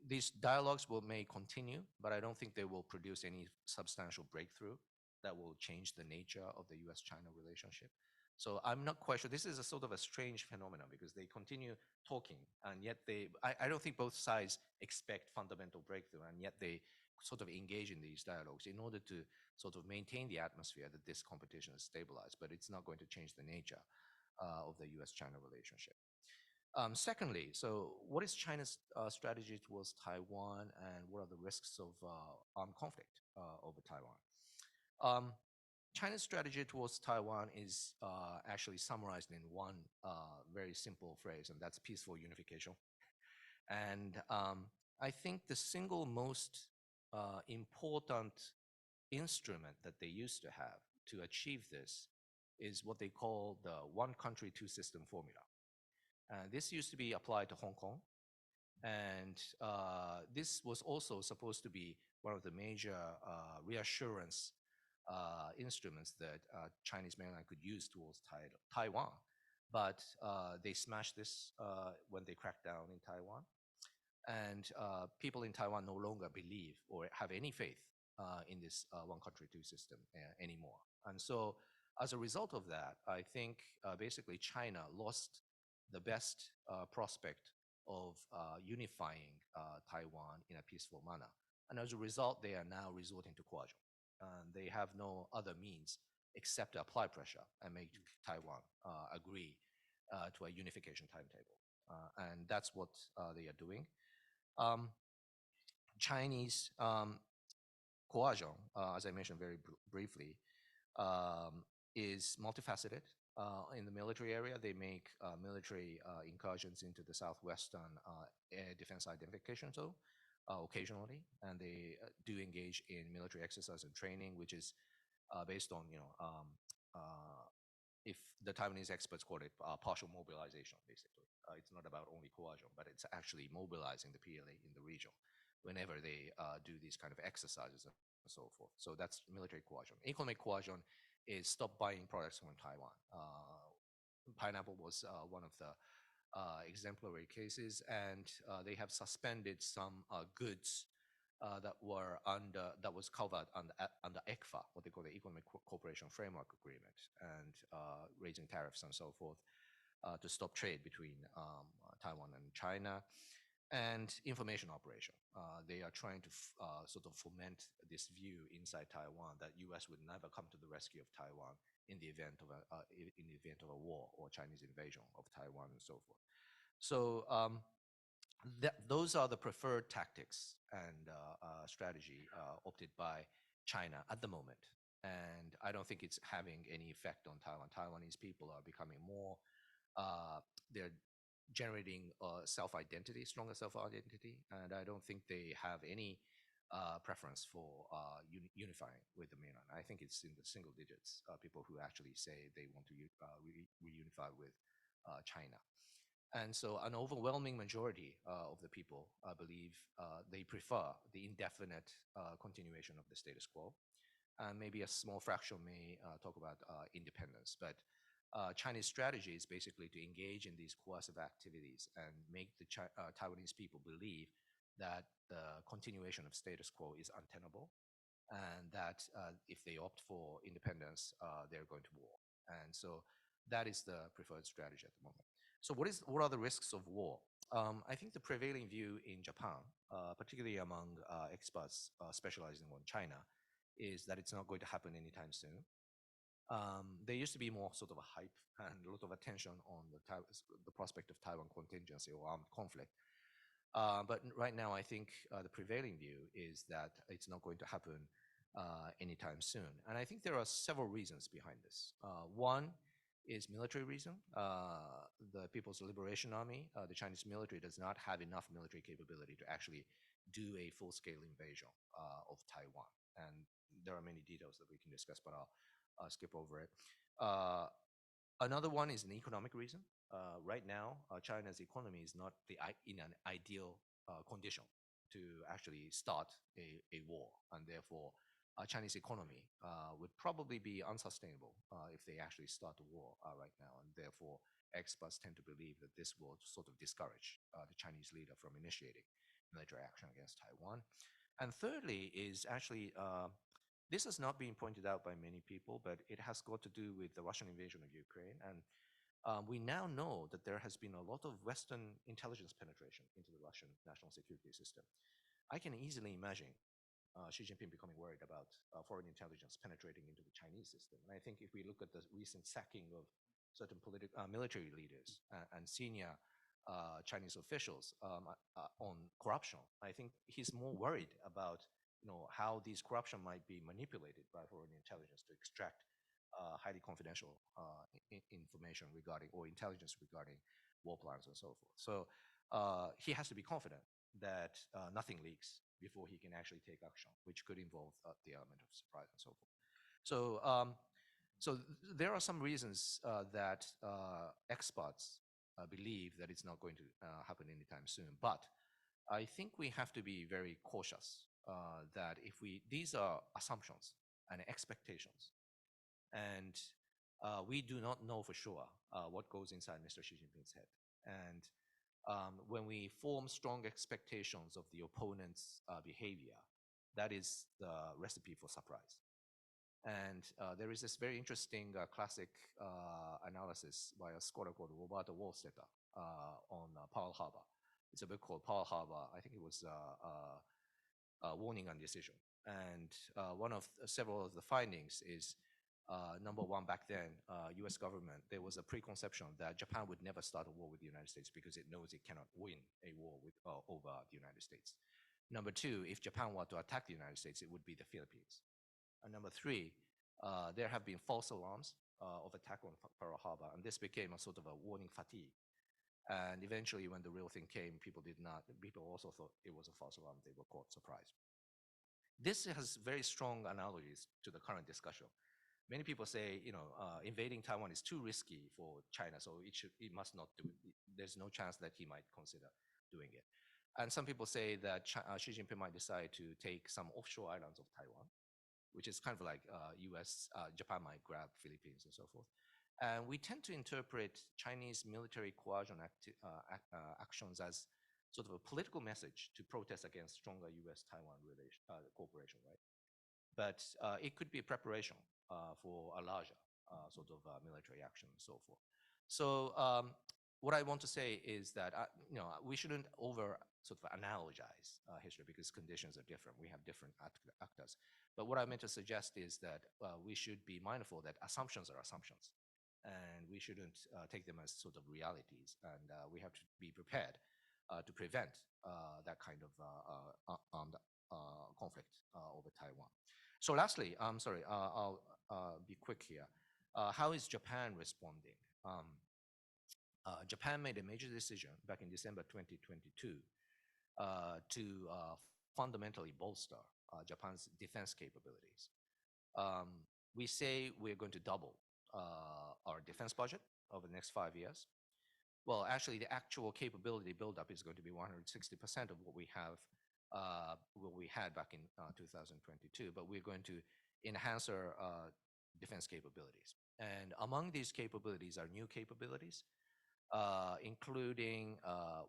E: These dialogues may continue, but I don't think they will produce any substantial breakthrough that will change the nature of the US-China relationship. So I'm not quite sure. This is a sort of a strange phenomenon because they continue talking, and yet I don't think both sides expect fundamental breakthrough, and yet they sort of engage in these dialogues in order to sort of maintain the atmosphere that this competition is stabilized, but it's not going to change the nature of the US-China relationship. Secondly, so what is China's strategy towards Taiwan, and what are the risks of armed conflict over Taiwan? China's strategy towards Taiwan is actually summarized in one very simple phrase, and that's peaceful unification. And I think the single most important instrument that they used to have to achieve this is what they call the one country, two system formula. This used to be applied to Hong Kong. And this was also supposed to be one of the major reassurance instruments that Chinese mainland could use towards Taiwan. But they smashed this when they cracked down in Taiwan. And people in Taiwan no longer believe or have any faith in this one country, two system anymore. And so as a result of that, I think basically China lost the best prospect of unifying Taiwan in a peaceful manner. And as a result, they are now resorting to coercion. They have no other means except to apply pressure and make Taiwan agree to a unification timetable. And that's what they are doing. Chinese coercion, as I mentioned very briefly, is multifaceted. In the military area, they make military incursions into the southwestern air defense identification zone occasionally, and they do engage in military exercise and training, which is based on, if the Taiwanese experts call it partial mobilization, basically. It's not about only coercion, but it's actually mobilizing the PLA in the region whenever they do these kind of exercises and so forth. So that's military coercion. Economic coercion is stop buying products from Taiwan. Pineapple was one of the exemplary cases, and they have suspended some goods that was covered under ECFA, what they call the Economic Cooperation Framework Agreement, and raising tariffs and so forth to stop trade between Taiwan and China. And information operation. They are trying to sort of foment this view inside Taiwan that U.S. would never come to the rescue of Taiwan in the event of a war or Chinese invasion of Taiwan and so forth. So those are the preferred tactics and strategy opted by China at the moment. And I don't think it's having any effect on Taiwan. Taiwanese people are becoming more, they're generating self-identity, stronger self-identity, and I don't think they have any preference for unifying with the mainland. I think it's in the single digits, people who actually say they want to reunify with China. And so an overwhelming majority of the people believe they prefer the indefinite continuation of the status quo. And maybe a small fraction may talk about independence. But Chinese strategy is basically to engage in these coercive activities and make the Taiwanese people believe that the continuation of status quo is untenable, and that if they opt for independence, they're going to war. And so that is the preferred strategy at the moment. So what are the risks of war? I think the prevailing view in Japan, particularly among experts specializing on China, is that it's not going to happen anytime soon. There used to be more sort of a hype and a lot of attention on the prospect of Taiwan contingency or armed conflict. But right now, I think the prevailing view is that it's not going to happen anytime soon. And I think there are several reasons behind this. One is military reason. The People's Liberation Army, the Chinese military, does not have enough military capability to actually do a full-scale invasion of Taiwan. And there are many details that we can discuss, but I'll skip over it. Another one is an economic reason. Right now, China's economy is not in an ideal condition to actually start a war, and therefore, Chinese economy would probably be unsustainable if they actually start a war right now, and therefore, experts tend to believe that this will sort of discourage the Chinese leader from initiating military action against Taiwan. And thirdly is actually, this has not been pointed out by many people, but it has got to do with the Russian invasion of Ukraine. And we now know that there has been a lot of Western intelligence penetration into the Russian national security system. I can easily imagine Xi Jinping becoming worried about foreign intelligence penetrating into the Chinese system. And I think if we look at the recent sacking of certain military leaders and senior Chinese officials on corruption, I think he's more worried about how these corruption might be manipulated by foreign intelligence to extract highly confidential information regarding or intelligence regarding war plans and so forth. So he has to be confident that nothing leaks before he can actually take action, which could involve the element of surprise and so forth. So there are some reasons that experts believe that it's not going to happen anytime soon. But I think we have to be very cautious that these are assumptions and expectations. And we do not know for sure what goes inside Mr. Xi Jinping's head. And when we form strong expectations of the opponent's behavior, that is the recipe for surprise. And there is this very interesting classic analysis by a scholar called Roberto Wallstetter on Pearl Harbor. It's a book called Pearl Harbor. I think it was Warning and Decision. And one of several of the findings is number one, back then, US government, there was a preconception that Japan would never start a war with the United States because it knows it cannot win a war over the United States. Number two, if Japan were to attack the United States, it would be the Philippines. And number three, there have been false alarms of attack on Pearl Harbor, and this became a sort of a warning fatigue. And eventually, when the real thing came, people also thought it was a false alarm. They were caught surprised. This has very strong analogies to the current discussion. Many people say, invading Taiwan is too risky for China, so it must not do it. There's no chance that he might consider doing it. And some people say that Xi Jinping might decide to take some offshore islands of Taiwan, which is kind of like Japan might grab Philippines and so forth. And we tend to interpret Chinese military coercion actions as sort of a political message to protest against stronger US-Taiwan cooperation, right? But it could be a preparation for a larger sort of military action and so forth. So what I want to say is that we shouldn't sort of analogize history because conditions are different. We have different actors. But what I meant to suggest is that we should be mindful that assumptions are assumptions, and we shouldn't take them as sort of realities. And we have to be prepared to prevent that kind of armed conflict over Taiwan. So lastly, I'm sorry, I'll be quick here. How is Japan responding? Japan made a major decision back in December 2022 to fundamentally bolster Japan's defense capabilities. We say we're going to double our defense budget over the next 5 years. Well, actually, the actual capability buildup is going to be 160% of what we had back in 2022. But we're going to enhance our defense capabilities. And among these capabilities are new capabilities, including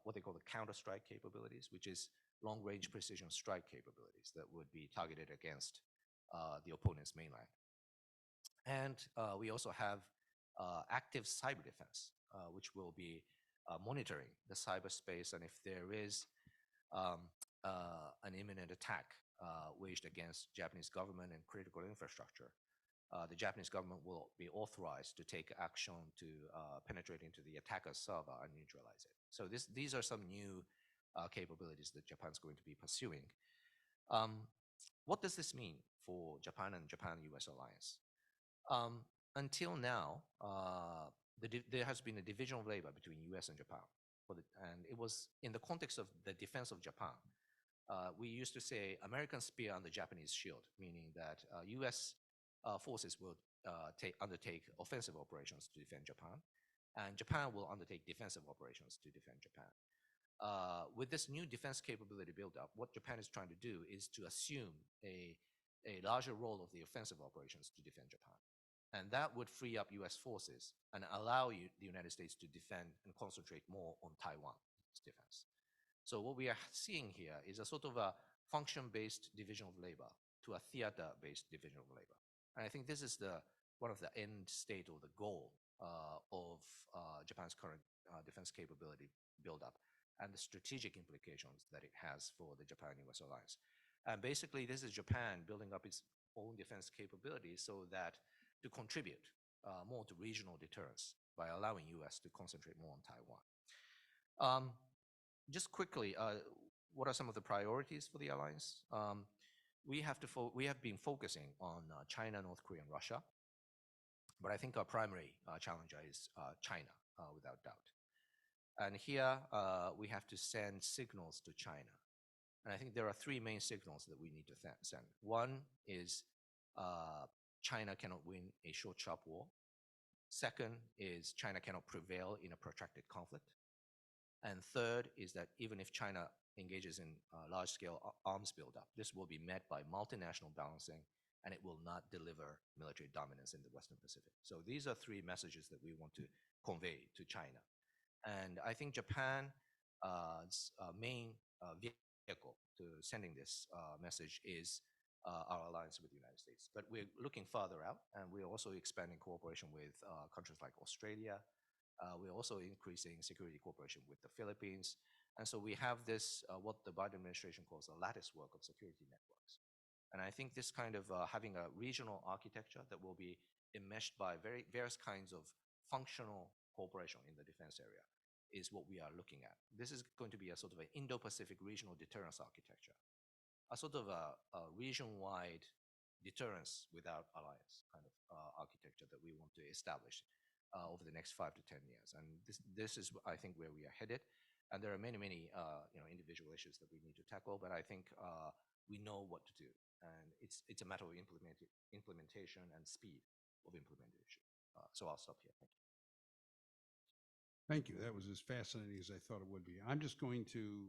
E: what they call the counter-strike capabilities, which is long-range precision strike capabilities that would be targeted against the opponent's mainland. And we also have active cyber defense, which will be monitoring the cyberspace, and if there is an imminent attack waged against Japanese government and critical infrastructure, the Japanese government will be authorized to take action to penetrate into the attacker's server and neutralize it. So these are some new capabilities that Japan's going to be pursuing. What does this mean for Japan and Japan-US alliance? Until now, there has been a division of labor between US and Japan. And it was in the context of the defense of Japan. We used to say American spear and the Japanese shield, meaning that US forces will undertake offensive operations to defend Japan, and Japan will undertake defensive operations to defend Japan. With this new defense capability buildup, what Japan is trying to do is to assume a larger role of the offensive operations to defend Japan. And that would free up US forces and allow the United States to defend and concentrate more on Taiwan's defense. So what we are seeing here is a sort of a function-based division of labor to a theater-based division of labor. And I think this is one of the end state or the goal of Japan's current defense capability buildup and the strategic implications that it has for the Japan-US alliance. And basically, this is Japan building up its own defense capabilities so that to contribute more to regional deterrence by allowing US to concentrate more on Taiwan. Just quickly, what are some of the priorities for the alliance? We have been focusing on China, North Korea, and Russia, but I think our primary challenger is China, without doubt. And here, we have to send signals to China. And I think there are three main signals that we need to send. One is China cannot win a short, sharp war. Second is China cannot prevail in a protracted conflict. And third is that even if China engages in large-scale arms buildup, this will be met by multinational balancing, and it will not deliver military dominance in the Western Pacific. So these are three messages that we want to convey to China. And I think Japan's main vehicle to sending this message is our alliance with the United States. But we're looking farther out, and we're also expanding cooperation with countries like Australia. We're also increasing security cooperation with the Philippines. And so we have this, what the Biden administration calls a lattice work of security networks. And I think this kind of having a regional architecture that will be enmeshed by various kinds of functional cooperation in the defense area is what we are looking at. This is going to be a sort of an Indo-Pacific regional deterrence architecture, a sort of a region-wide deterrence without alliance kind of architecture that we want to establish over the next 5 to 10 years. And this is, I think, where we are headed. And there are many, many individual issues that we need to tackle, but I think we know what to do. And it's a matter of implementation and speed of implementation. So I'll stop here. Thank you.
C: Thank you. That was as fascinating as I thought it would be. I'm just going to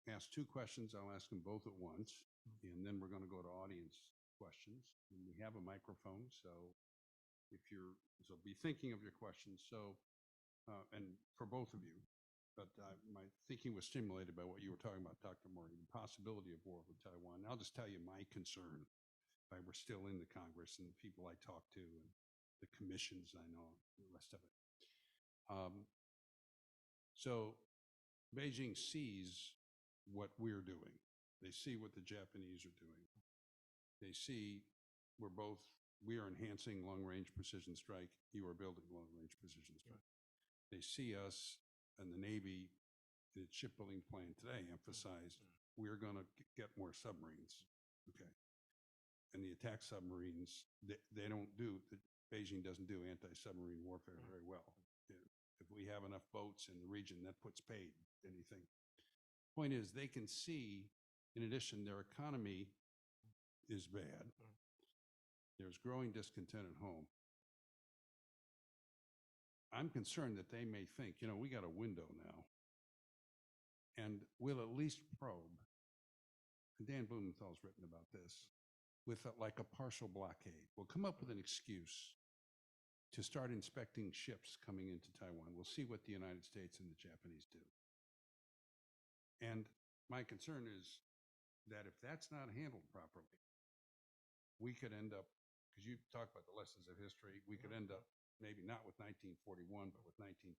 C: ask two questions. I'll ask them both at once, and then we're going to go to audience questions. And we have a microphone, so be thinking of your questions. So, and for both of you, but my thinking was stimulated by what you were talking about, Dr. Mori, the possibility of war with Taiwan. I'll just tell you my concern. We're still in the Congress and the people I talk to and the commissions I know, the rest of it. So Beijing sees what we're doing. They see what the Japanese are doing. They see we are enhancing long-range precision strike. You are building long-range precision strike. They see us and the Navy, the shipbuilding plan today emphasized we're going to get more submarines. Okay. and the attack submarines, they don't do, Beijing doesn't do anti-submarine warfare very well. If we have enough boats in the region, that puts paid anything. Point is, they can see, in addition, their economy is bad. There's growing discontent at home. I'm concerned that they may think, we got a window now, and we'll at least probe. And Dan Blumenthal's written about this, with like a partial blockade. We'll come up with an excuse to start inspecting ships coming into Taiwan. We'll see what the United States and the Japanese do. And my concern is that if that's not handled properly, we could end up, because you talk about the lessons of history, we could end up maybe not with 1941, but with 1914.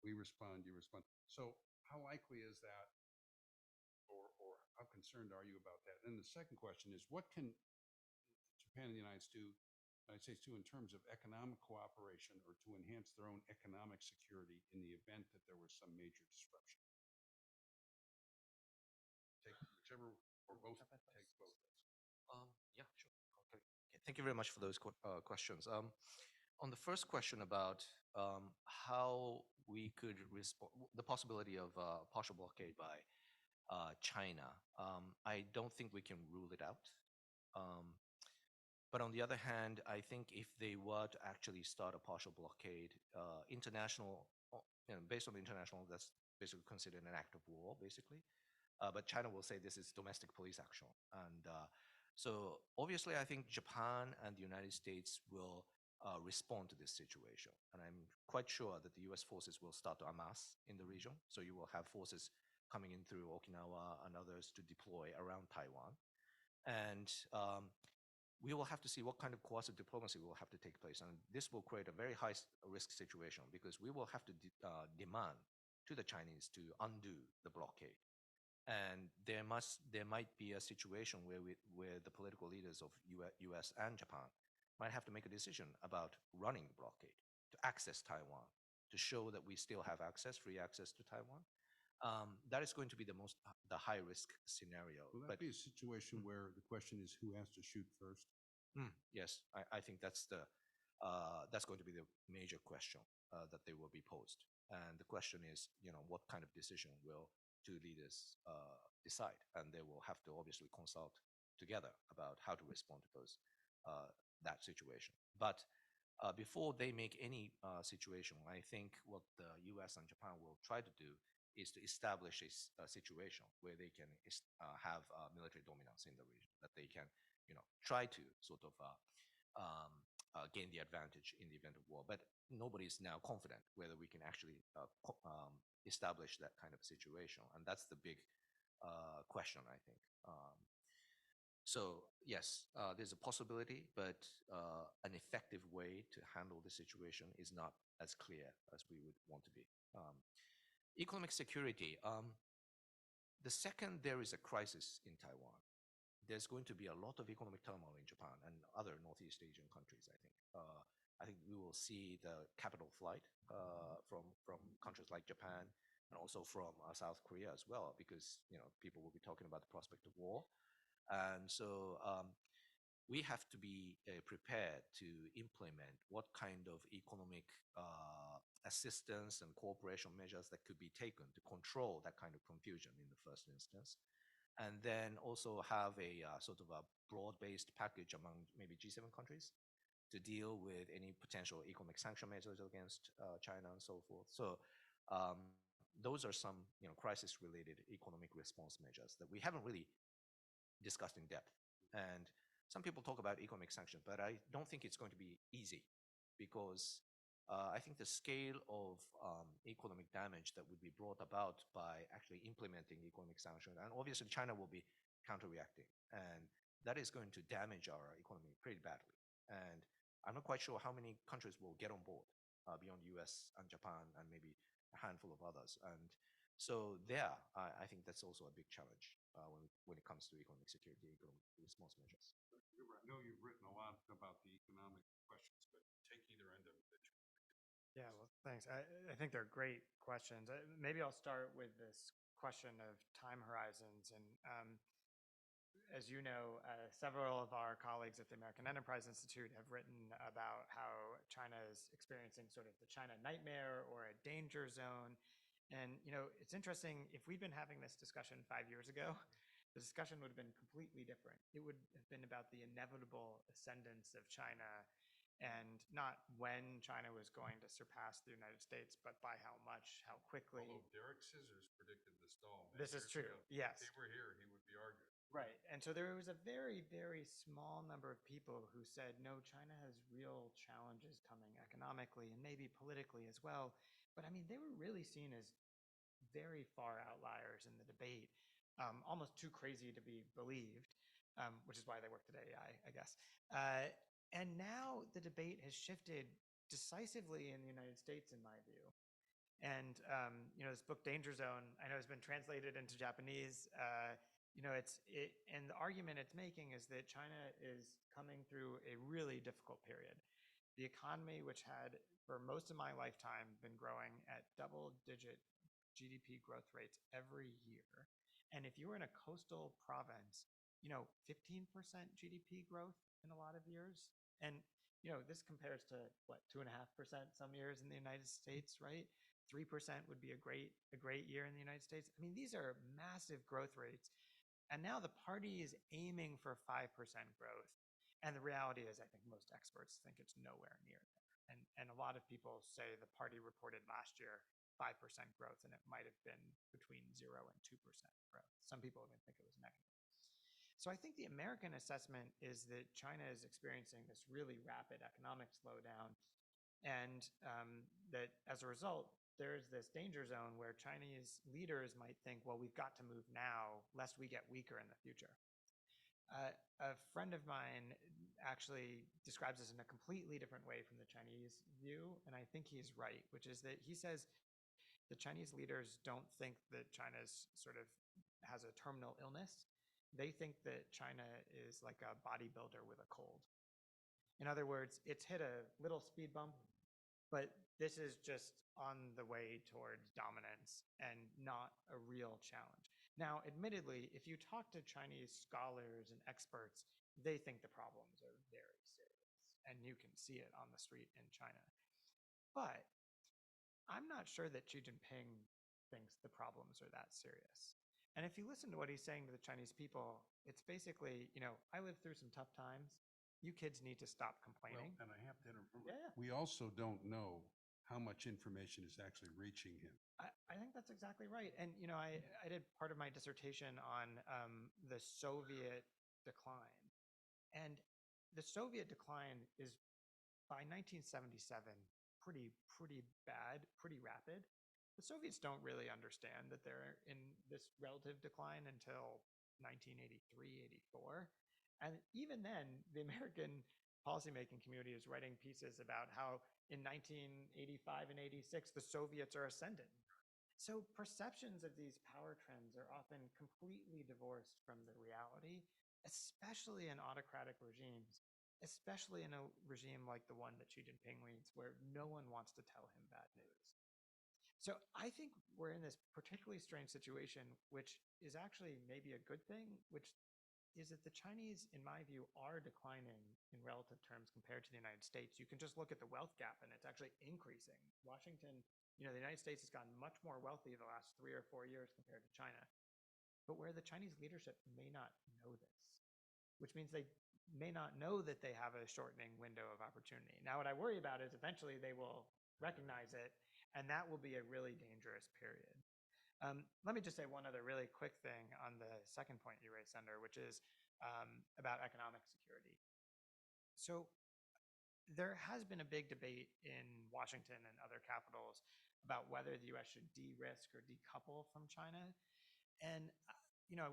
C: We respond, you respond. So how likely is that, or how concerned are you about that? And the second question is, what can Japan and the United States do in terms of economic cooperation or to enhance their own economic security in the event that there was some major disruption? Take whichever, or both, take both.
E: Yeah, sure. Okay. Thank you very much for those questions. On the first question about how we could respond, the possibility of partial blockade by China, I don't think we can rule it out. But on the other hand, I think if they were to actually start a partial blockade, based on the international, that's basically considered an act of war, basically. But China will say this is domestic police action. And so obviously, I think Japan and the United States will respond to this situation. And I'm quite sure that the US forces will start to amass in the region. So you will have forces coming in through Okinawa and others to deploy around Taiwan. And we will have to see what kind of coercive diplomacy will have to take place. And this will create a very high risk situation because we will have to demand to the Chinese to undo the blockade. And there might be a situation where the political leaders of US and Japan might have to make a decision about running the blockade to access Taiwan, to show that we still have free access to Taiwan. That is going to be the high risk scenario.
C: Will that be a situation where the question is who has to shoot first?
E: Yes, I think that's going to be the major question that they will be posed. And the question is, what kind of decision will two leaders decide? And they will have to obviously consult together about how to respond to that situation. But before they make any situation, I think what the US and Japan will try to do is to establish a situation where they can have military dominance in the region, that they can, try to sort of gain the advantage in the event of war. But nobody is now confident whether we can actually establish that kind of situation, and that's the big question, I think. So yes, there's a possibility, but an effective way to handle the situation is not as clear as we would want to be. Economic security. The second there is a crisis in Taiwan, there's going to be a lot of economic turmoil in Japan and other Northeast Asian countries, I think. I think we will see the capital flight from countries like Japan and also from South Korea as well, because people will be talking about the prospect of war. And so we have to be prepared to implement what kind of economic assistance and cooperation measures that could be taken to control that kind of confusion in the first instance. And then also have a sort of a broad-based package among maybe G7 countries to deal with any potential economic sanction measures against China and so forth. So those are some crisis-related economic response measures that we haven't really discussed in depth. And some people talk about economic sanctions, but I don't think it's going to be easy because I think the scale of economic damage that would be brought about by actually implementing economic sanctions, and obviously China will be counter-reacting, and that is going to damage our economy pretty badly. And I'm not quite sure how many countries will get on board beyond US and Japan and maybe a handful of others. And so there, I think that's also a big challenge when it comes to economic security, economic response measures.
C: I know you've written a lot about the economic questions, but take either end of it.
D: Yeah, well, thanks. I think they're great questions. Maybe I'll start with this question of time horizons. And as you know, several of our colleagues at the American Enterprise Institute have written about how China is experiencing sort of the China nightmare or a danger zone. And, it's interesting, if we'd been having this discussion 5 years ago, the discussion would have been completely different. It would have been about the inevitable ascendance of China and not when China was going to surpass the United States, but by how much, how quickly.
C: Although Derek Scissors predicted the stall.
D: This is true, yes.
C: If he were here, he would be arguing.
D: Right. And so there was a very, very small number of people who said, no, China has real challenges coming economically and maybe politically as well. But I mean, they were really seen as very far outliers in the debate, almost too crazy to be believed, which is why they work today, I guess. And now the debate has shifted decisively in the United States, in my view. And, this book, Danger Zone, I know has been translated into Japanese. And the argument it's making is that China is coming through a really difficult period. The economy, which had, for most of my lifetime, been growing at double-digit GDP growth rates every year. And if you were in a coastal province, 15% GDP growth in a lot of years. And, this compares to what, 2.5% some years in the United States, right? 3% would be a great year in the United States. I mean, these are massive growth rates. And now the party is aiming for 5% growth. And the reality is, I think most experts think it's nowhere near there. And a lot of people say the party reported last year 5% growth, and it might have been between 0 and 2% growth. Some people even think it was negative. So I think the American assessment is that China is experiencing this really rapid economic slowdown, and that as a result, there's this danger zone where Chinese leaders might think, well, we've got to move now, lest we get weaker in the future. A friend of mine actually describes this in a completely different way from the Chinese view, and I think he's right, which is that he says the Chinese leaders don't think that China's sort of has a terminal illness. They think that China is like a bodybuilder with a cold. In other words, it's hit a little speed bump, but this is just on the way towards dominance and not a real challenge. Now, admittedly, if you talk to Chinese scholars and experts, they think the problems are very serious, and you can see it on the street in China. But I'm not sure that Xi Jinping thinks the problems are that serious. And if you listen to what he's saying to the Chinese people, it's basically, I lived through some tough times. You kids need to stop complaining.
C: Well, and I have to interrupt.
D: Yeah.
C: We also don't know how much information is actually reaching him.
D: I think that's exactly right. And, I did part of my dissertation on the Soviet decline. And the Soviet decline is, by 1977, pretty bad, pretty rapid. The Soviets don't really understand that they're in this relative decline until 1983, 84. And even then, the American policymaking community is writing pieces about how in 1985 and 86, the Soviets are ascendant. So perceptions of these power trends are often completely divorced from the reality, especially in autocratic regimes, especially in a regime like the one that Xi Jinping leads, where no one wants to tell him bad news. So I think we're in this particularly strange situation, which is actually maybe a good thing, which is that the Chinese, in my view, are declining in relative terms compared to the United States. You can just look at the wealth gap, and it's actually increasing. Washington, the United States has gotten much more wealthy the last 3 or 4 years compared to China. But where the Chinese leadership may not know this, which means they may not know that they have a shortening window of opportunity. Now, what I worry about is eventually they will recognize it, and that will be a really dangerous period. Let me just say one other really quick thing on the second point you raised, Senator, which is about economic security. So there has been a big debate in Washington and other capitals about whether the U.S. should de-risk or decouple from China. And,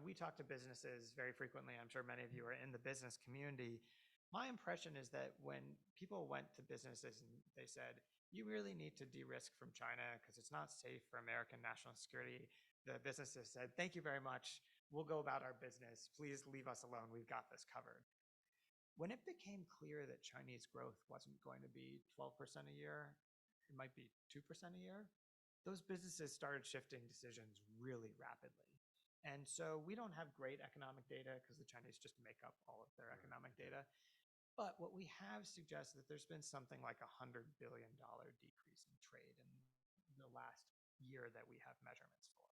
D: we talk to businesses very frequently. I'm sure many of you are in the business community. My impression is that when people went to businesses and they said, you really need to de-risk from China because it's not safe for American national security, the businesses said, thank you very much. We'll go about our business. Please leave us alone. We've got this covered. When it became clear that Chinese growth wasn't going to be 12% a year, it might be 2% a year, those businesses started shifting decisions really rapidly. And so we don't have great economic data because the Chinese just make up all of their economic data. But what we have suggests that there's been something like $100 billion decrease in trade in the last year that we have measurements for.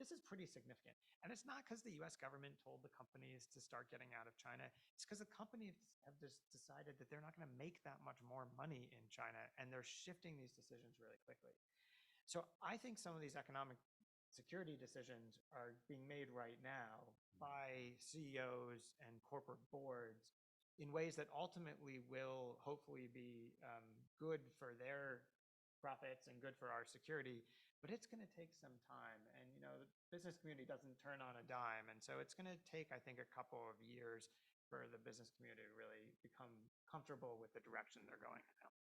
D: This is pretty significant. And it's not because the US government told the companies to start getting out of China. It's because the companies have just decided that they're not going to make that much more money in China, and they're shifting these decisions really quickly. So I think some of these economic security decisions are being made right now by CEOs and corporate boards in ways that ultimately will hopefully be good for their profits and good for our security, but it's going to take some time. And the business community doesn't turn on a dime, and so it's going to take, I think, a couple of years for the business community to really become comfortable with the direction they're going in now.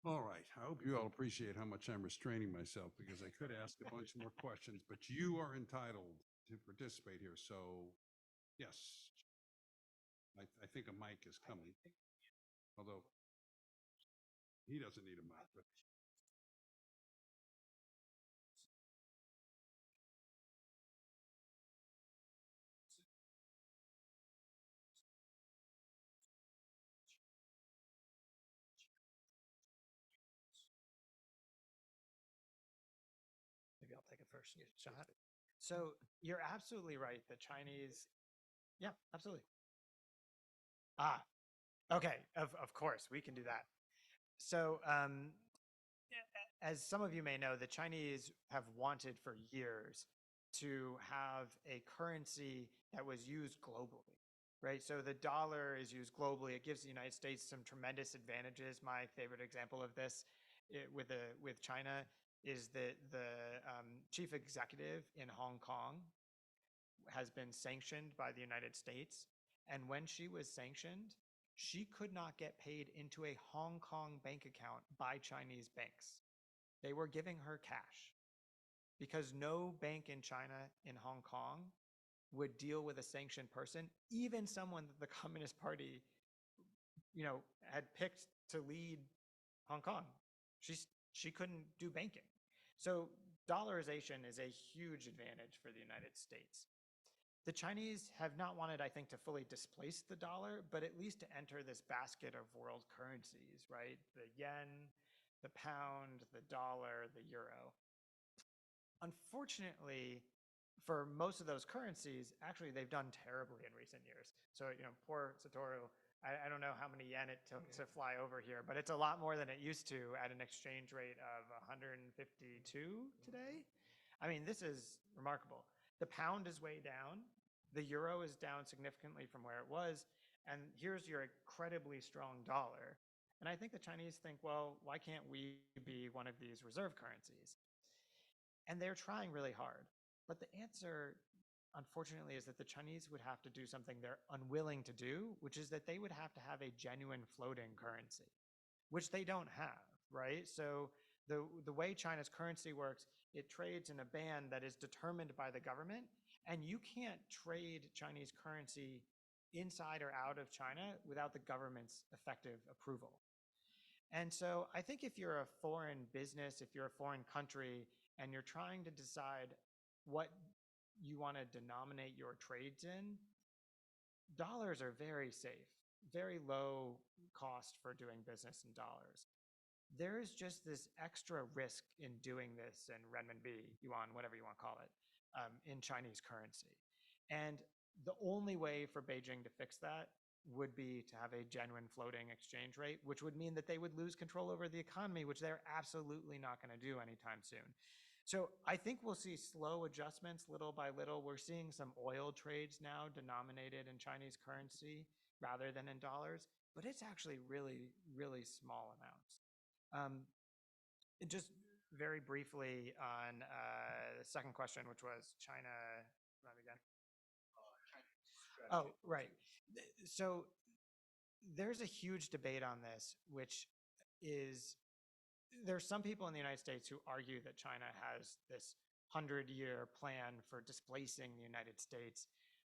C: All right. I hope you all appreciate how much I'm restraining myself because I could ask a bunch more questions, but you are entitled to participate here. So, yes, I think a mic is coming, although he doesn't need a mic. But
D: Maybe I'll take it first shot. So you're absolutely right. The Chinese, yeah, absolutely. Ah, okay. Of course, we can do that. So as some of you may know, the Chinese have wanted for years to have a currency that was used globally, right? So the dollar is used globally. It gives the United States some tremendous advantages. My favorite example of this with China is that the chief executive in Hong Kong has been sanctioned by the United States. And when she was sanctioned, she could not get paid into a Hong Kong bank account by Chinese banks. They were giving her cash because no bank in China, in Hong Kong, would deal with a sanctioned person, even someone that the Communist Party, had picked to lead Hong Kong. She couldn't do banking. So dollarization is a huge advantage for the United States. The Chinese have not wanted, I think, to fully displace the dollar, but at least to enter this basket of world currencies, right? The yen, the pound, the dollar, the euro. Unfortunately, for most of those currencies, actually, they've done terribly in recent years. So, poor Satoru, I don't know how many yen it took to fly over here, but it's a lot more than it used to at an exchange rate of 152 today. I mean, this is remarkable. The pound is way down. The euro is down significantly from where it was. And here's your incredibly strong dollar. And I think the Chinese think, well, why can't we be one of these reserve currencies? And they're trying really hard. But the answer, unfortunately, is that the Chinese would have to do something they're unwilling to do, which is that they would have to have a genuine floating currency, which they don't have, right? So the way China's currency works, it trades in a band that is determined by the government, and you can't trade Chinese currency inside or out of China without the government's effective approval. And so I think if you're a foreign business, if you're a foreign country, and you're trying to decide what you want to denominate your trades in, dollars are very safe, very low cost for doing business in dollars. There is just this extra risk in doing this in renminbi, yuan, whatever you want to call it, in Chinese currency. And the only way for Beijing to fix that would be to have a genuine floating exchange rate, which would mean that they would lose control over the economy, which they're absolutely not going to do anytime soon. So I think we'll see slow adjustments little by little. We're seeing some oil trades now denominated in Chinese currency rather than in dollars, but it's actually really, really small amounts. Just very briefly on the second question, which was China, again? Oh, right. So there's a huge debate on this, which is there's some people in the United States who argue that China has this 100-year plan for displacing the United States.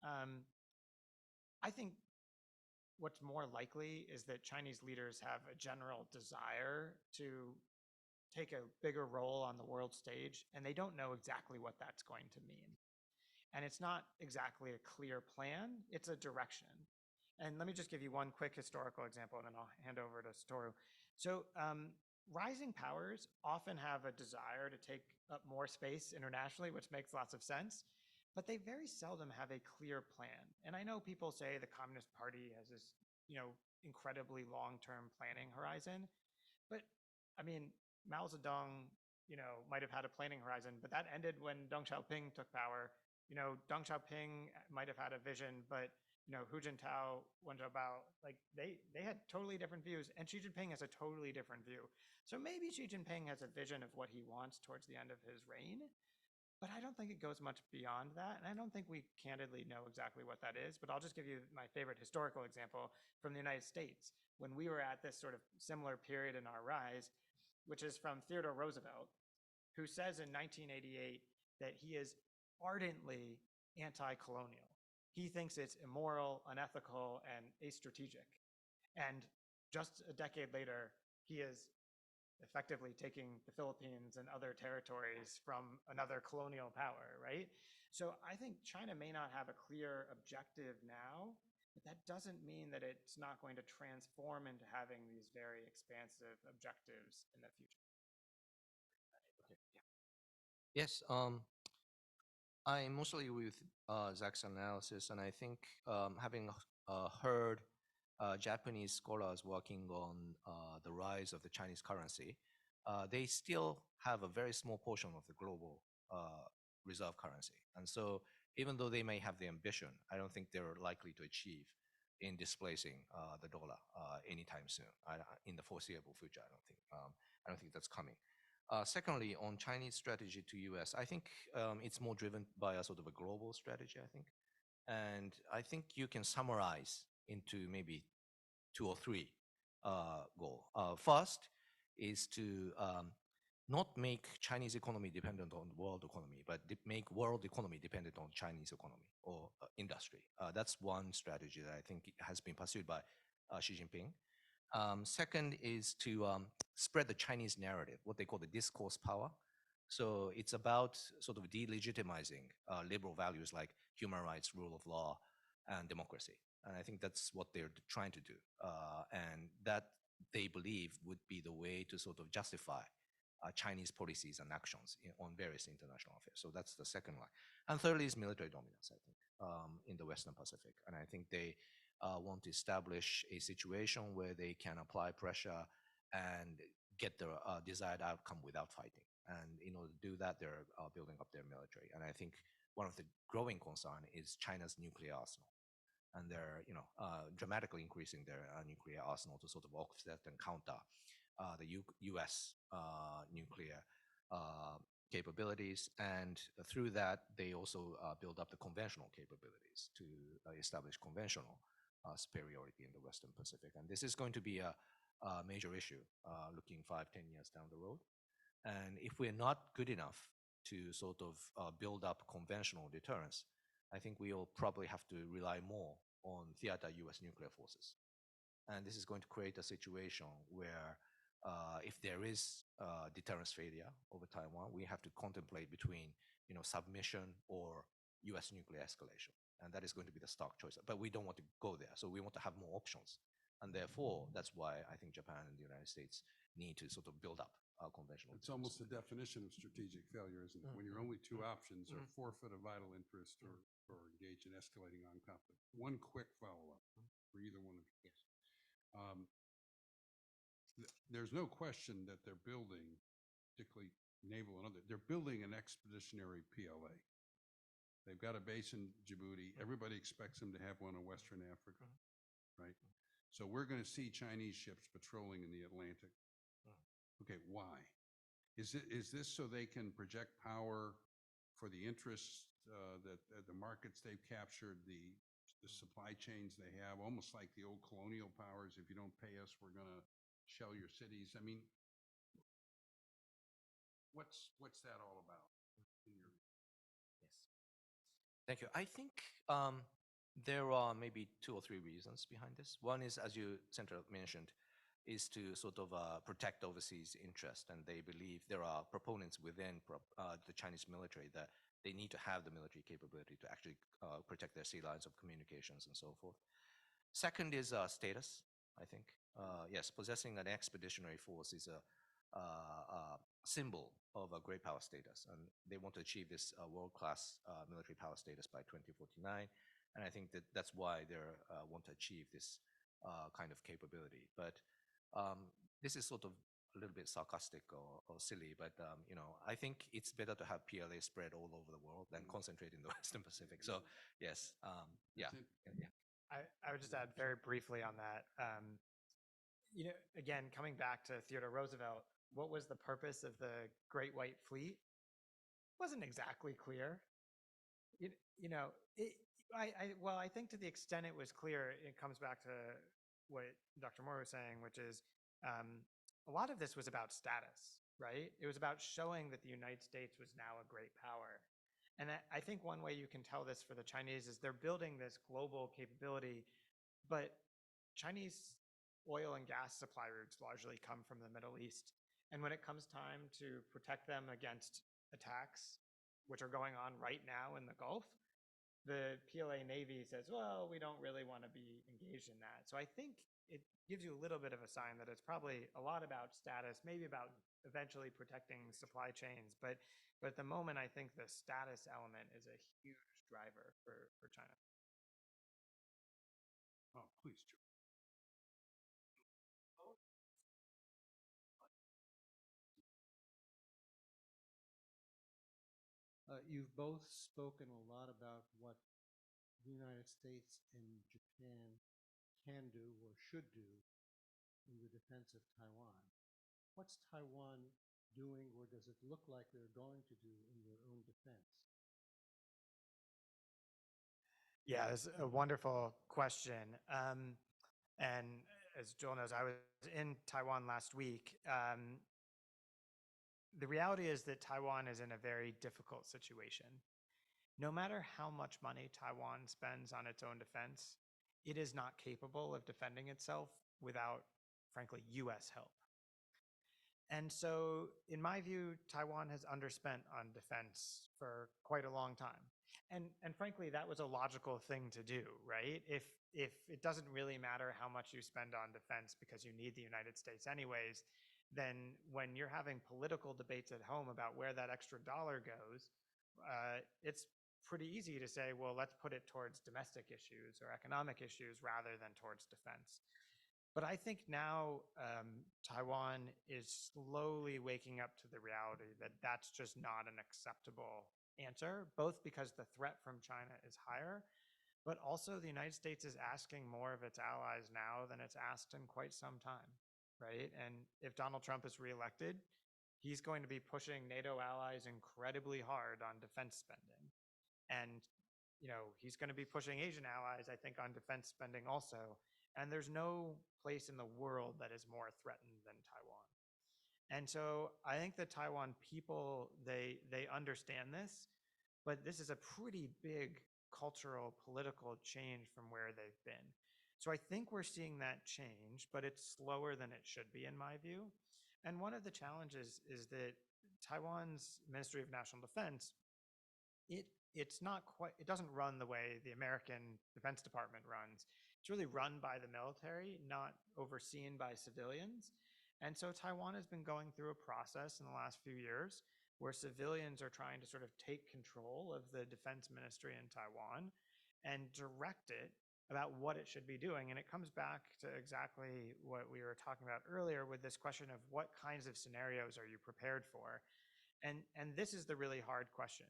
D: I think what's more likely is that Chinese leaders have a general desire to take a bigger role on the world stage, and they don't know exactly what that's going to mean. And it's not exactly a clear plan, it's a direction. And let me just give you one quick historical example, and then I'll hand over to Satoru. So rising powers often have a desire to take up more space internationally, which makes lots of sense, but they very seldom have a clear plan. And I know people say the Communist Party has this, incredibly long-term planning horizon, but I mean, Mao Zedong, might have had a planning horizon, but that ended when Deng Xiaoping took power. Deng Xiaoping might have had a vision, but Hu Jintao, Wen Jiabao, like they had totally different views, and Xi Jinping has a totally different view. So maybe Xi Jinping has a vision of what he wants towards the end of his reign, but I don't think it goes much beyond that, and I don't think we candidly know exactly what that is. But I'll just give you my favorite historical example from the United States when we were at this sort of similar period in our rise, which is from Theodore Roosevelt, who says in 1988 that he is ardently anti-colonial. He thinks it's immoral, unethical, and astrategic. And just a decade later, he is effectively taking the Philippines and other territories from another colonial power, right? So I think China may not have a clear objective now, but that doesn't mean that it's not going to transform into having these very expansive objectives in the future.
E: Yes, I mostly with Zach's analysis, and I think having heard Japanese scholars working on the rise of the Chinese currency, they still have a very small portion of the global reserve currency. And so even though they may have the ambition, I don't think they're likely to achieve in displacing the dollar anytime soon. In the foreseeable future, I don't think that's coming. Secondly, on Chinese strategy to US, I think it's more driven by a sort of a global strategy, I think. And I think you can summarize into maybe 2 or 3 goals. First is to not make Chinese economy dependent on world economy, but make world economy dependent on Chinese economy or industry. That's one strategy that I think has been pursued by Xi Jinping. Second is to spread the Chinese narrative, what they call the discourse power. So it's about sort of delegitimizing liberal values like human rights, rule of law, and democracy. And I think that's what they're trying to do. And that they believe would be the way to sort of justify Chinese policies and actions on various international affairs. So that's the second line. And thirdly is military dominance, I think, in the Western Pacific. And I think they want to establish a situation where they can apply pressure and get the desired outcome without fighting. And in order to do that, they're building up their military. And I think one of the growing concern is China's nuclear arsenal. And they're dramatically increasing their nuclear arsenal to sort of offset and counter the US nuclear capabilities. And through that, they also build up the conventional capabilities to establish conventional superiority in the Western Pacific. And this is going to be a major issue looking 5, 10 years down the road. And if we're not good enough to sort of build up conventional deterrence, I think we'll probably have to rely more on theater US nuclear forces. And this is going to create a situation where if there is deterrence failure over Taiwan, we have to contemplate between submission or US nuclear escalation. And that is going to be the stark choice. But we don't want to go there. So we want to have more options. And therefore, that's why I think Japan and the United States need to sort of build up conventional.
C: It's almost the definition of strategic failure, isn't it? When your only 2 options are forfeit a vital interest or engage in escalating on conflict. One quick follow-up for either one of you.
E: Yes.
C: There's no question that they're building, particularly naval and other, they're building an expeditionary PLA. They've got a base in Djibouti. Everybody expects them to have one in Western Africa, right? So we're going to see Chinese ships patrolling in the Atlantic. Okay, why? Is this so they can project power for the interests that the markets they've captured, the supply chains they have, almost like the old colonial powers? If you don't pay us, we're going to shell your cities. I mean, what's that all about?
E: Yes. Thank you. I think there are maybe 2 or 3 reasons behind this. One is, as you, Senator, mentioned, is to sort of protect overseas interest. And they believe there are proponents within the Chinese military that they need to have the military capability to actually protect their sea lines of communications and so forth. Second is status, I think. Yes, possessing an expeditionary force is a symbol of a great power status, and they want to achieve this world-class military power status by 2049. And I think that that's why they want to achieve this kind of capability. But this is sort of a little bit sarcastic or silly, but I think it's better to have PLA spread all over the world than concentrate in the Western Pacific. So yes, yeah.
D: I would just add very briefly on that. Again, coming back to Theodore Roosevelt, what was the purpose of the Great White Fleet? Wasn't exactly clear. I think to the extent it was clear, it comes back to what Dr. Mori was saying, which is a lot of this was about status, right? It was about showing that the United States was now a great power. And I think one way you can tell this for the Chinese is they're building this global capability, but Chinese oil and gas supply routes largely come from the Middle East. And when it comes time to protect them against attacks, which are going on right now in the Gulf, the PLA Navy says, well, we don't really want to be engaged in that. So I think it gives you a little bit of a sign that it's probably a lot about status, maybe about eventually protecting supply chains. But at the moment, I think the status element is a huge driver for China.
C: Oh, please, Joe.
A: You've both spoken a lot about what the United States and Japan can do or should do in the defense of Taiwan. What's Taiwan doing, or does it look like they're going to do in their own defense?
D: Yeah, it's a wonderful question. And as Joel knows, I was in Taiwan last week. The reality is that Taiwan is in a very difficult situation. No matter how much money Taiwan spends on its own defense, it is not capable of defending itself without, frankly, US help. And so, in my view, Taiwan has underspent on defense for quite a long time. And frankly, that was a logical thing to do, right? If it doesn't really matter how much you spend on defense because you need the United States anyways, then when you're having political debates at home about where that extra dollar goes, it's pretty easy to say, well, let's put it towards domestic issues or economic issues rather than towards defense. But I think now Taiwan is slowly waking up to the reality that that's just not an acceptable answer, both because the threat from China is higher, but also the United States is asking more of its allies now than it's asked in quite some time, right? And if Donald Trump is reelected, he's going to be pushing NATO allies incredibly hard on defense spending. And he's going to be pushing Asian allies, I think, on defense spending also. And there's no place in the world that is more threatened than Taiwan. And so I think the Taiwan people, they understand this, but this is a pretty big cultural, political change from where they've been. So I think we're seeing that change, but it's slower than it should be in my view. And one of the challenges is that Taiwan's Ministry of National Defense, it's not quite, it doesn't run the way the American Defense Department runs. It's really run by the military, not overseen by civilians. And so Taiwan has been going through a process in the last few years where civilians are trying to sort of take control of the defense ministry in Taiwan and direct it about what it should be doing. And it comes back to exactly what we were talking about earlier with this question of what kinds of scenarios are you prepared for? And this is the really hard question.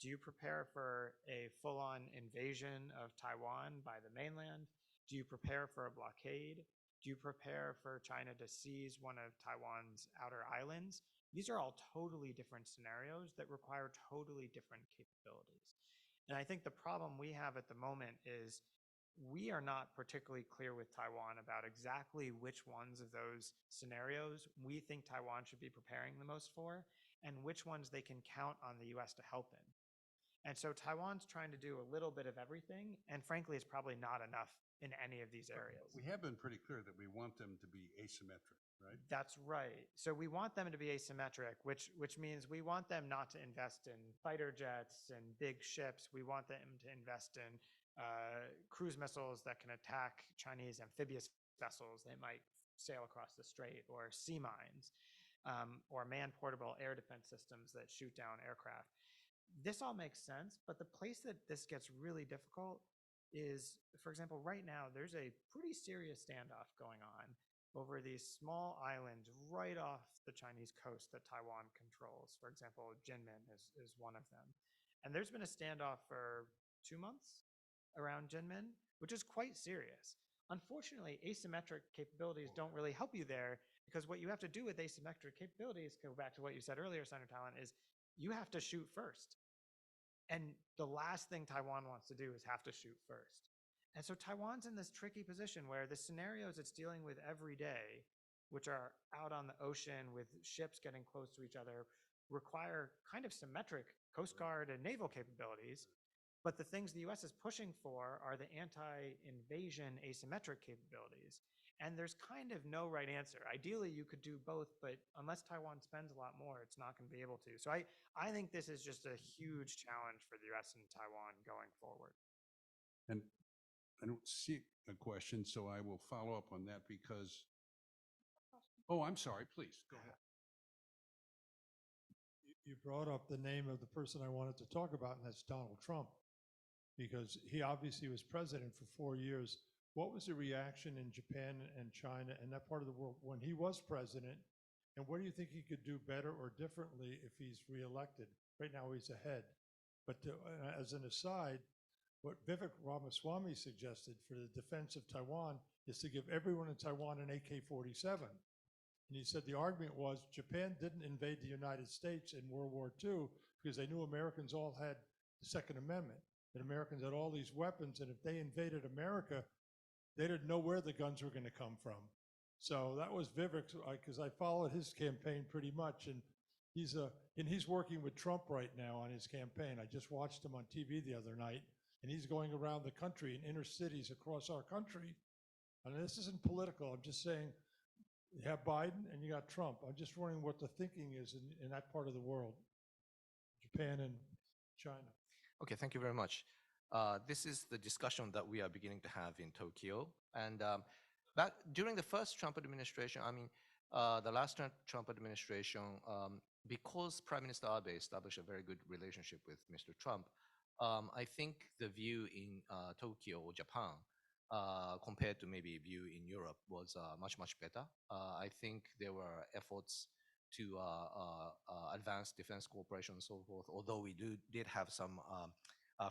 D: Do you prepare for a full-on invasion of Taiwan by the mainland? Do you prepare for a blockade? Do you prepare for China to seize one of Taiwan's outer islands? These are all totally different scenarios that require totally different capabilities. And I think the problem we have at the moment is we are not particularly clear with Taiwan about exactly which ones of those scenarios we think Taiwan should be preparing the most for and which ones they can count on the US to help in. And so Taiwan's trying to do a little bit of everything, and frankly, it's probably not enough in any of these areas.
C: We have been pretty clear that we want them to be asymmetric. right?
D: That's right. So we want them to be asymmetric, which means we want them not to invest in fighter jets and big ships. We want them to invest in cruise missiles that can attack Chinese amphibious vessels that might sail across the strait, or sea mines, or man-portable air defense systems that shoot down aircraft. This all makes sense, but the place that this gets really difficult is, for example, right now there's a pretty serious standoff going on over these small islands right off the Chinese coast that Taiwan controls. For example, Jinmen is one of them. And there's been a standoff for 2 months around Jinmen, which is quite serious. Unfortunately, asymmetric capabilities don't really help you there, because what you have to do with asymmetric capabilities, go back to what you said earlier, Senator Talon, is you have to shoot first. And the last thing Taiwan wants to do is have to shoot first. And so Taiwan's in this tricky position where the scenarios it's dealing with every day, which are out on the ocean with ships getting close to each other, require kind of symmetric Coast Guard and naval capabilities. But the things the US is pushing for are the anti-invasion asymmetric capabilities. And there's kind of no right answer. Ideally, you could do both, but unless Taiwan spends a lot more, it's not going to be able to. So I think this is just a huge challenge for the US and Taiwan going forward.
C: And I don't see a question, so I will follow up on that because, oh, I'm sorry, please, go ahead.
F: You brought up the name of the person I wanted to talk about, and that's Donald Trump, because he obviously was president for 4 years. What was the reaction in Japan and China and that part of the world when he was president? And what do you think he could do better or differently if he's reelected? Right now he's ahead. But as an aside, what Vivek Ramaswamy suggested for the defense of Taiwan is to give everyone in Taiwan an AK-47. And he said the argument was Japan didn't invade the United States in World War II because they knew Americans all had the Second Amendment, that Americans had all these weapons, and if they invaded America, they didn't know where the guns were going to come from. So that was Vivek's, because I followed his campaign pretty much, and he's working with Trump right now on his campaign. I just watched him on TV the other night, and he's going around the country in inner cities across our country. And this isn't political. I'm just saying you have Biden and you got Trump. I'm just wondering what the thinking is in that part of the world, Japan and China.
E: Okay, thank you very much. This is the discussion that we are beginning to have in Tokyo. And back during the first Trump administration, the last Trump administration, because Prime Minister Abe established a very good relationship with Mr. Trump, I think the view in Tokyo or Japan compared to maybe view in Europe was much, much better. I think there were efforts to advance defense cooperation and so forth, although we did have some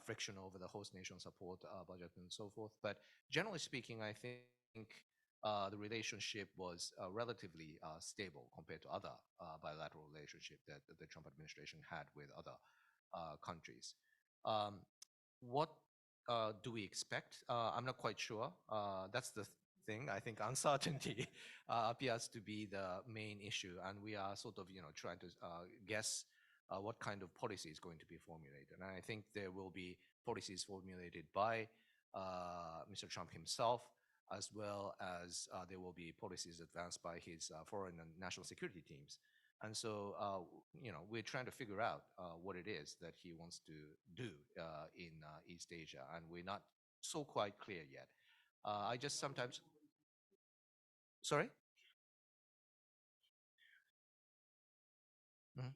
E: friction over the host nation support budget and so forth. But generally speaking, I think the relationship was relatively stable compared to other bilateral relationship that the Trump administration had with other countries. What do we expect? I'm not quite sure. That's the thing. I think uncertainty appears to be the main issue, and we are sort of trying to guess what kind of policy is going to be formulated. And I think there will be policies formulated by Mr. Trump himself, as well as there will be policies advanced by his foreign and national security teams. And so, we're trying to figure out what it is that he wants to do in East Asia, and we're not so quite clear yet. I just sometimes, sorry? Mhm.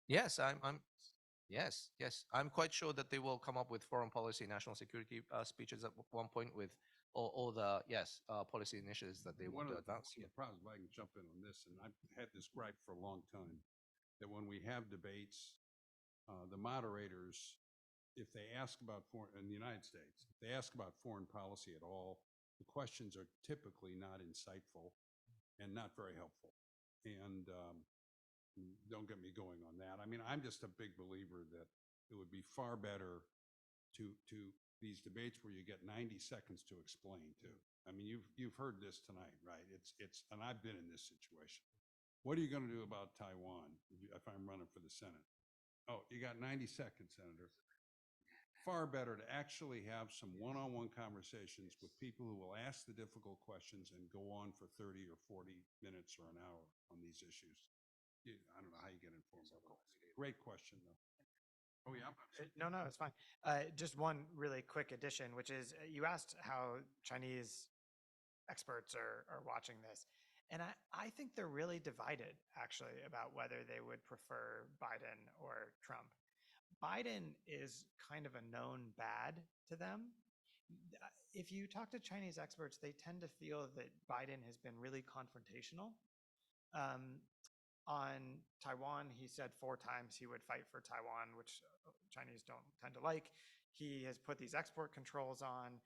E: Yes, yes. I'm quite sure that they will come up with foreign policy, national security speeches at one point with all the, policy initiatives that they want to advance.
C: One of the problems, if I can jump in on this, and I've had this gripe for a long time, that when we have debates, the moderators, if they ask about in the United States, if they ask about foreign policy at all, the questions are typically not insightful and not very helpful. And don't get me going on that. I mean, I'm just a big believer that it would be far better to these debates where you get 90 seconds to explain to. I mean, you've heard this tonight, right? And I've been in this situation. What are you going to do about Taiwan if I'm running for the Senate? Oh, you got 90 seconds, Senator. far better to actually have some one-on-one conversations with people who will ask the difficult questions and go on for 30 or 40 minutes or an hour on these issues. I don't know how you get informed otherwise. Great question, though. Oh, yeah.
D: No, no, it's fine. Just one really quick addition, which is you asked how Chinese experts are watching this. And I think they're really divided, actually, about whether they would prefer Biden or Trump. Biden is kind of a known bad to them. If you talk to Chinese experts, they tend to feel that Biden has been really confrontational. On Taiwan, he said 4 times he would fight for Taiwan, which Chinese don't tend to like. He has put these export controls on.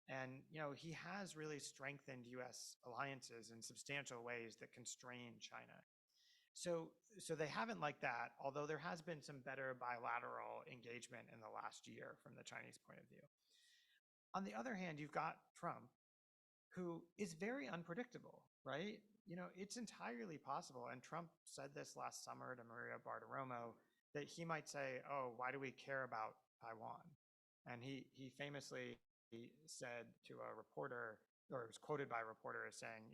D: And, he has really strengthened U.S. alliances in substantial ways that constrain China. So they haven't liked that, although there has been some better bilateral engagement in the last year from the Chinese point of view. On the other hand, you've got Trump, who is very unpredictable, right? It's entirely possible, and Trump said this last summer to Maria Bartiromo, that he might say, oh, why do we care about Taiwan? And he famously said to a reporter, or was quoted by a reporter as saying,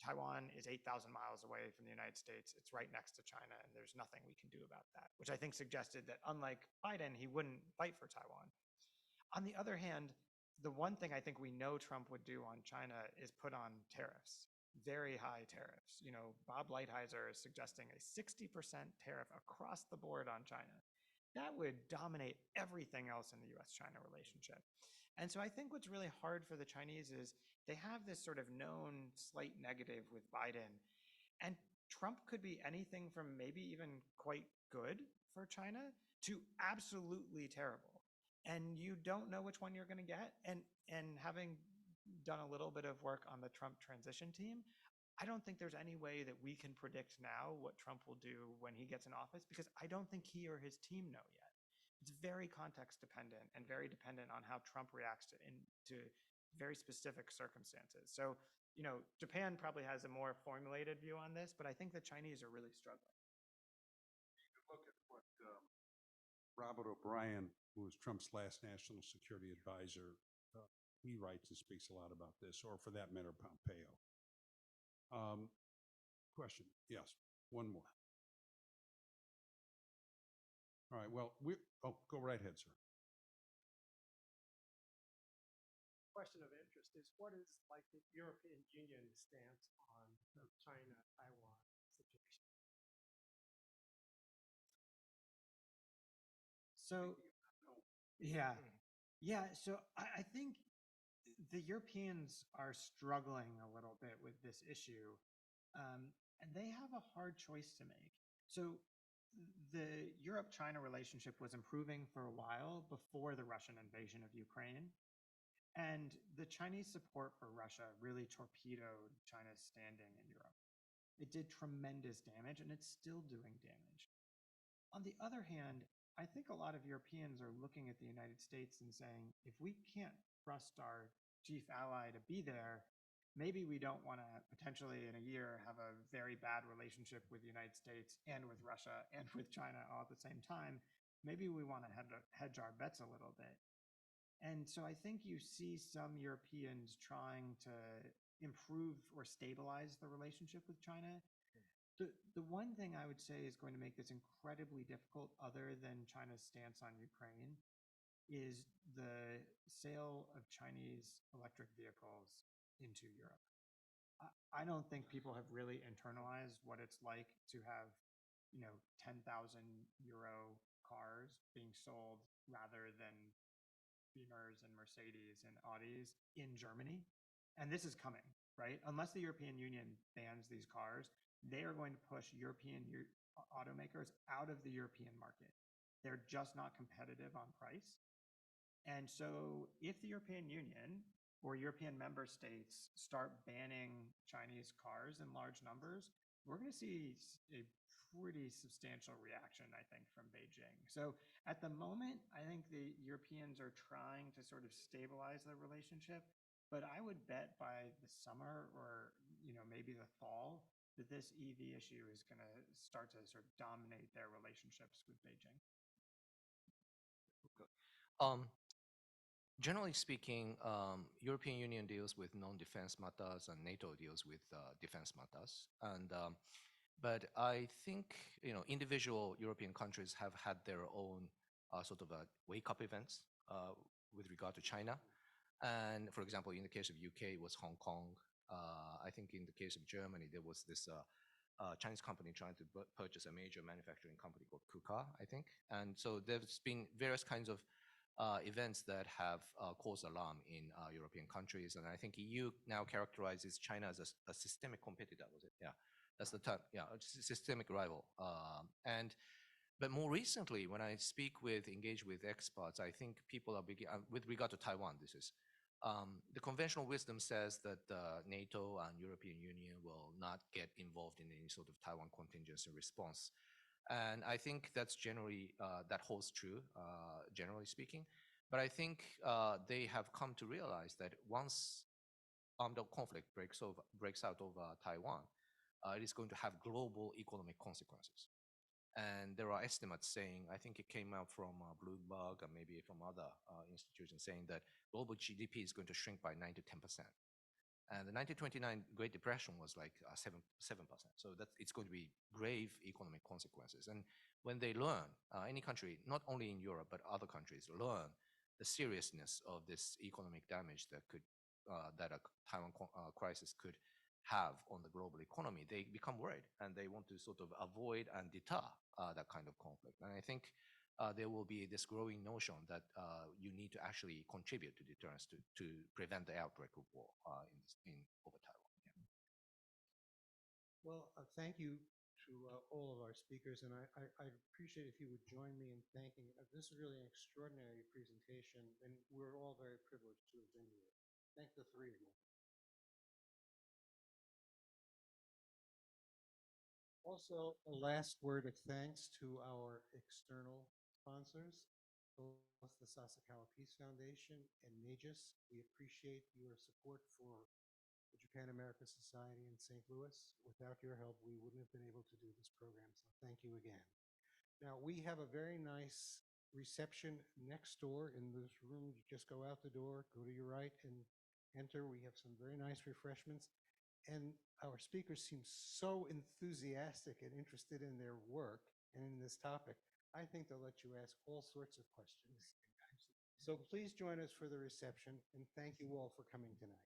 D: Taiwan is 8,000 miles away from the United States. It's right next to China, and there's nothing we can do about that, which I think suggested that unlike Biden, he wouldn't fight for Taiwan. On the other hand, the one thing I think we know Trump would do on China is put on tariffs, very high tariffs. Bob Lighthizer is suggesting a 60% tariff across the board on China. That would dominate everything else in the US-China relationship. And so I think what's really hard for the Chinese is they have this sort of known slight negative with Biden. And Trump could be anything from maybe even quite good for China to absolutely terrible. And you don't know which one you're going to get. And having done a little bit of work on the Trump transition team, I don't think there's any way that we can predict now what Trump will do when he gets in office, because I don't think he or his team know yet. It's very context dependent and very dependent on how Trump reacts to very specific circumstances. So, Japan probably has a more formulated view on this, but I think the Chinese are really struggling.
C: You could look at what Robert O'Brien, who was Trump's last national security advisor, he writes and speaks a lot about this, or for that matter, Pompeo. Question. Yes, one more. All right, well, go right ahead, sir.
G: Question of interest is, what is like the European Union stance on the China-Taiwan situation?
D: So, so I think the Europeans are struggling a little bit with this issue, and they have a hard choice to make. So the Europe-China relationship was improving for a while before the Russian invasion of Ukraine. And the Chinese support for Russia really torpedoed China's standing in Europe. It did tremendous damage, and it's still doing damage. On the other hand, I think a lot of Europeans are looking at the United States and saying, if we can't trust our chief ally to be there, maybe we don't want to potentially in a year have a very bad relationship with the United States and with Russia and with China all at the same time. Maybe we want to hedge our bets a little bit. And so I think you see some Europeans trying to improve or stabilize the relationship with China. The one thing I would say is going to make this incredibly difficult, other than China's stance on Ukraine, is the sale of Chinese electric vehicles into Europe. I don't think people have really internalized what it's like to have, 10,000 euro cars being sold rather than Beamers and Mercedes and Audis in Germany. And this is coming, right? Unless the European Union bans these cars, they are going to push European automakers out of the European market. They're just not competitive on price. And so if the European Union or European member states start banning Chinese cars in large numbers, we're going to see a pretty substantial reaction, I think, from Beijing. So at the moment, I think the Europeans are trying to sort of stabilize the relationship, but I would bet by the summer or, maybe the fall that this EV issue is going to start to sort of dominate their relationships with Beijing.
E: Um, Generally speaking, European Union deals with non-defense matters and NATO deals with defense matters. And but I think individual European countries have had their own sort of wake-up events with regard to China. And for example, in the case of UK, it was Hong Kong. I think in the case of Germany, there was this Chinese company trying to purchase a major manufacturing company called KUKA, I think. And so there's been various kinds of events that have caused alarm in European countries. And I think EU now characterizes China as a systemic competitor, was it? Yeah, that's the term. Yeah, a systemic rival. But more recently, when I engage with experts, I think people are with regard to Taiwan, this is, the conventional wisdom says that NATO and European Union will not get involved in any sort of Taiwan contingency response. And I think that's generally, that holds true, generally speaking. But I think they have come to realize that once armed conflict breaks out over Taiwan, it is going to have global economic consequences. And there are estimates saying, I think it came out from Bloomberg and maybe from other institutions saying that global GDP is going to shrink by 9 to 10%. And the 1929 Great Depression was like 7%. So it's going to be grave economic consequences. And when they learn, any country, not only in Europe, but other countries learn the seriousness of this economic damage that a Taiwan crisis could have on the global economy, they become worried and they want to sort of avoid and deter that kind of conflict. And I think there will be this growing notion that you need to actually contribute to deterrence to prevent the outbreak of war over Taiwan. Yeah.
A: Well, thank you to all of our speakers, and I'd appreciate if you would join me in thanking. This is really an extraordinary presentation, and we're all very privileged to have been here. Thank the three of you. Also, a last word of thanks to our external sponsors, both the Sasakawa Peace Foundation and NAGIS. We appreciate your support for the Japan America Society in St. Louis. Without your help, we wouldn't have been able to do this program, so thank you again. Now, we have a very nice reception next door in this room. You just go out the door, go to your right, and enter. We have some very nice refreshments. And our speakers seem so enthusiastic and interested in their work and in this topic. I think they'll let you ask all sorts of questions. So please join us for the reception, and thank you all for coming tonight.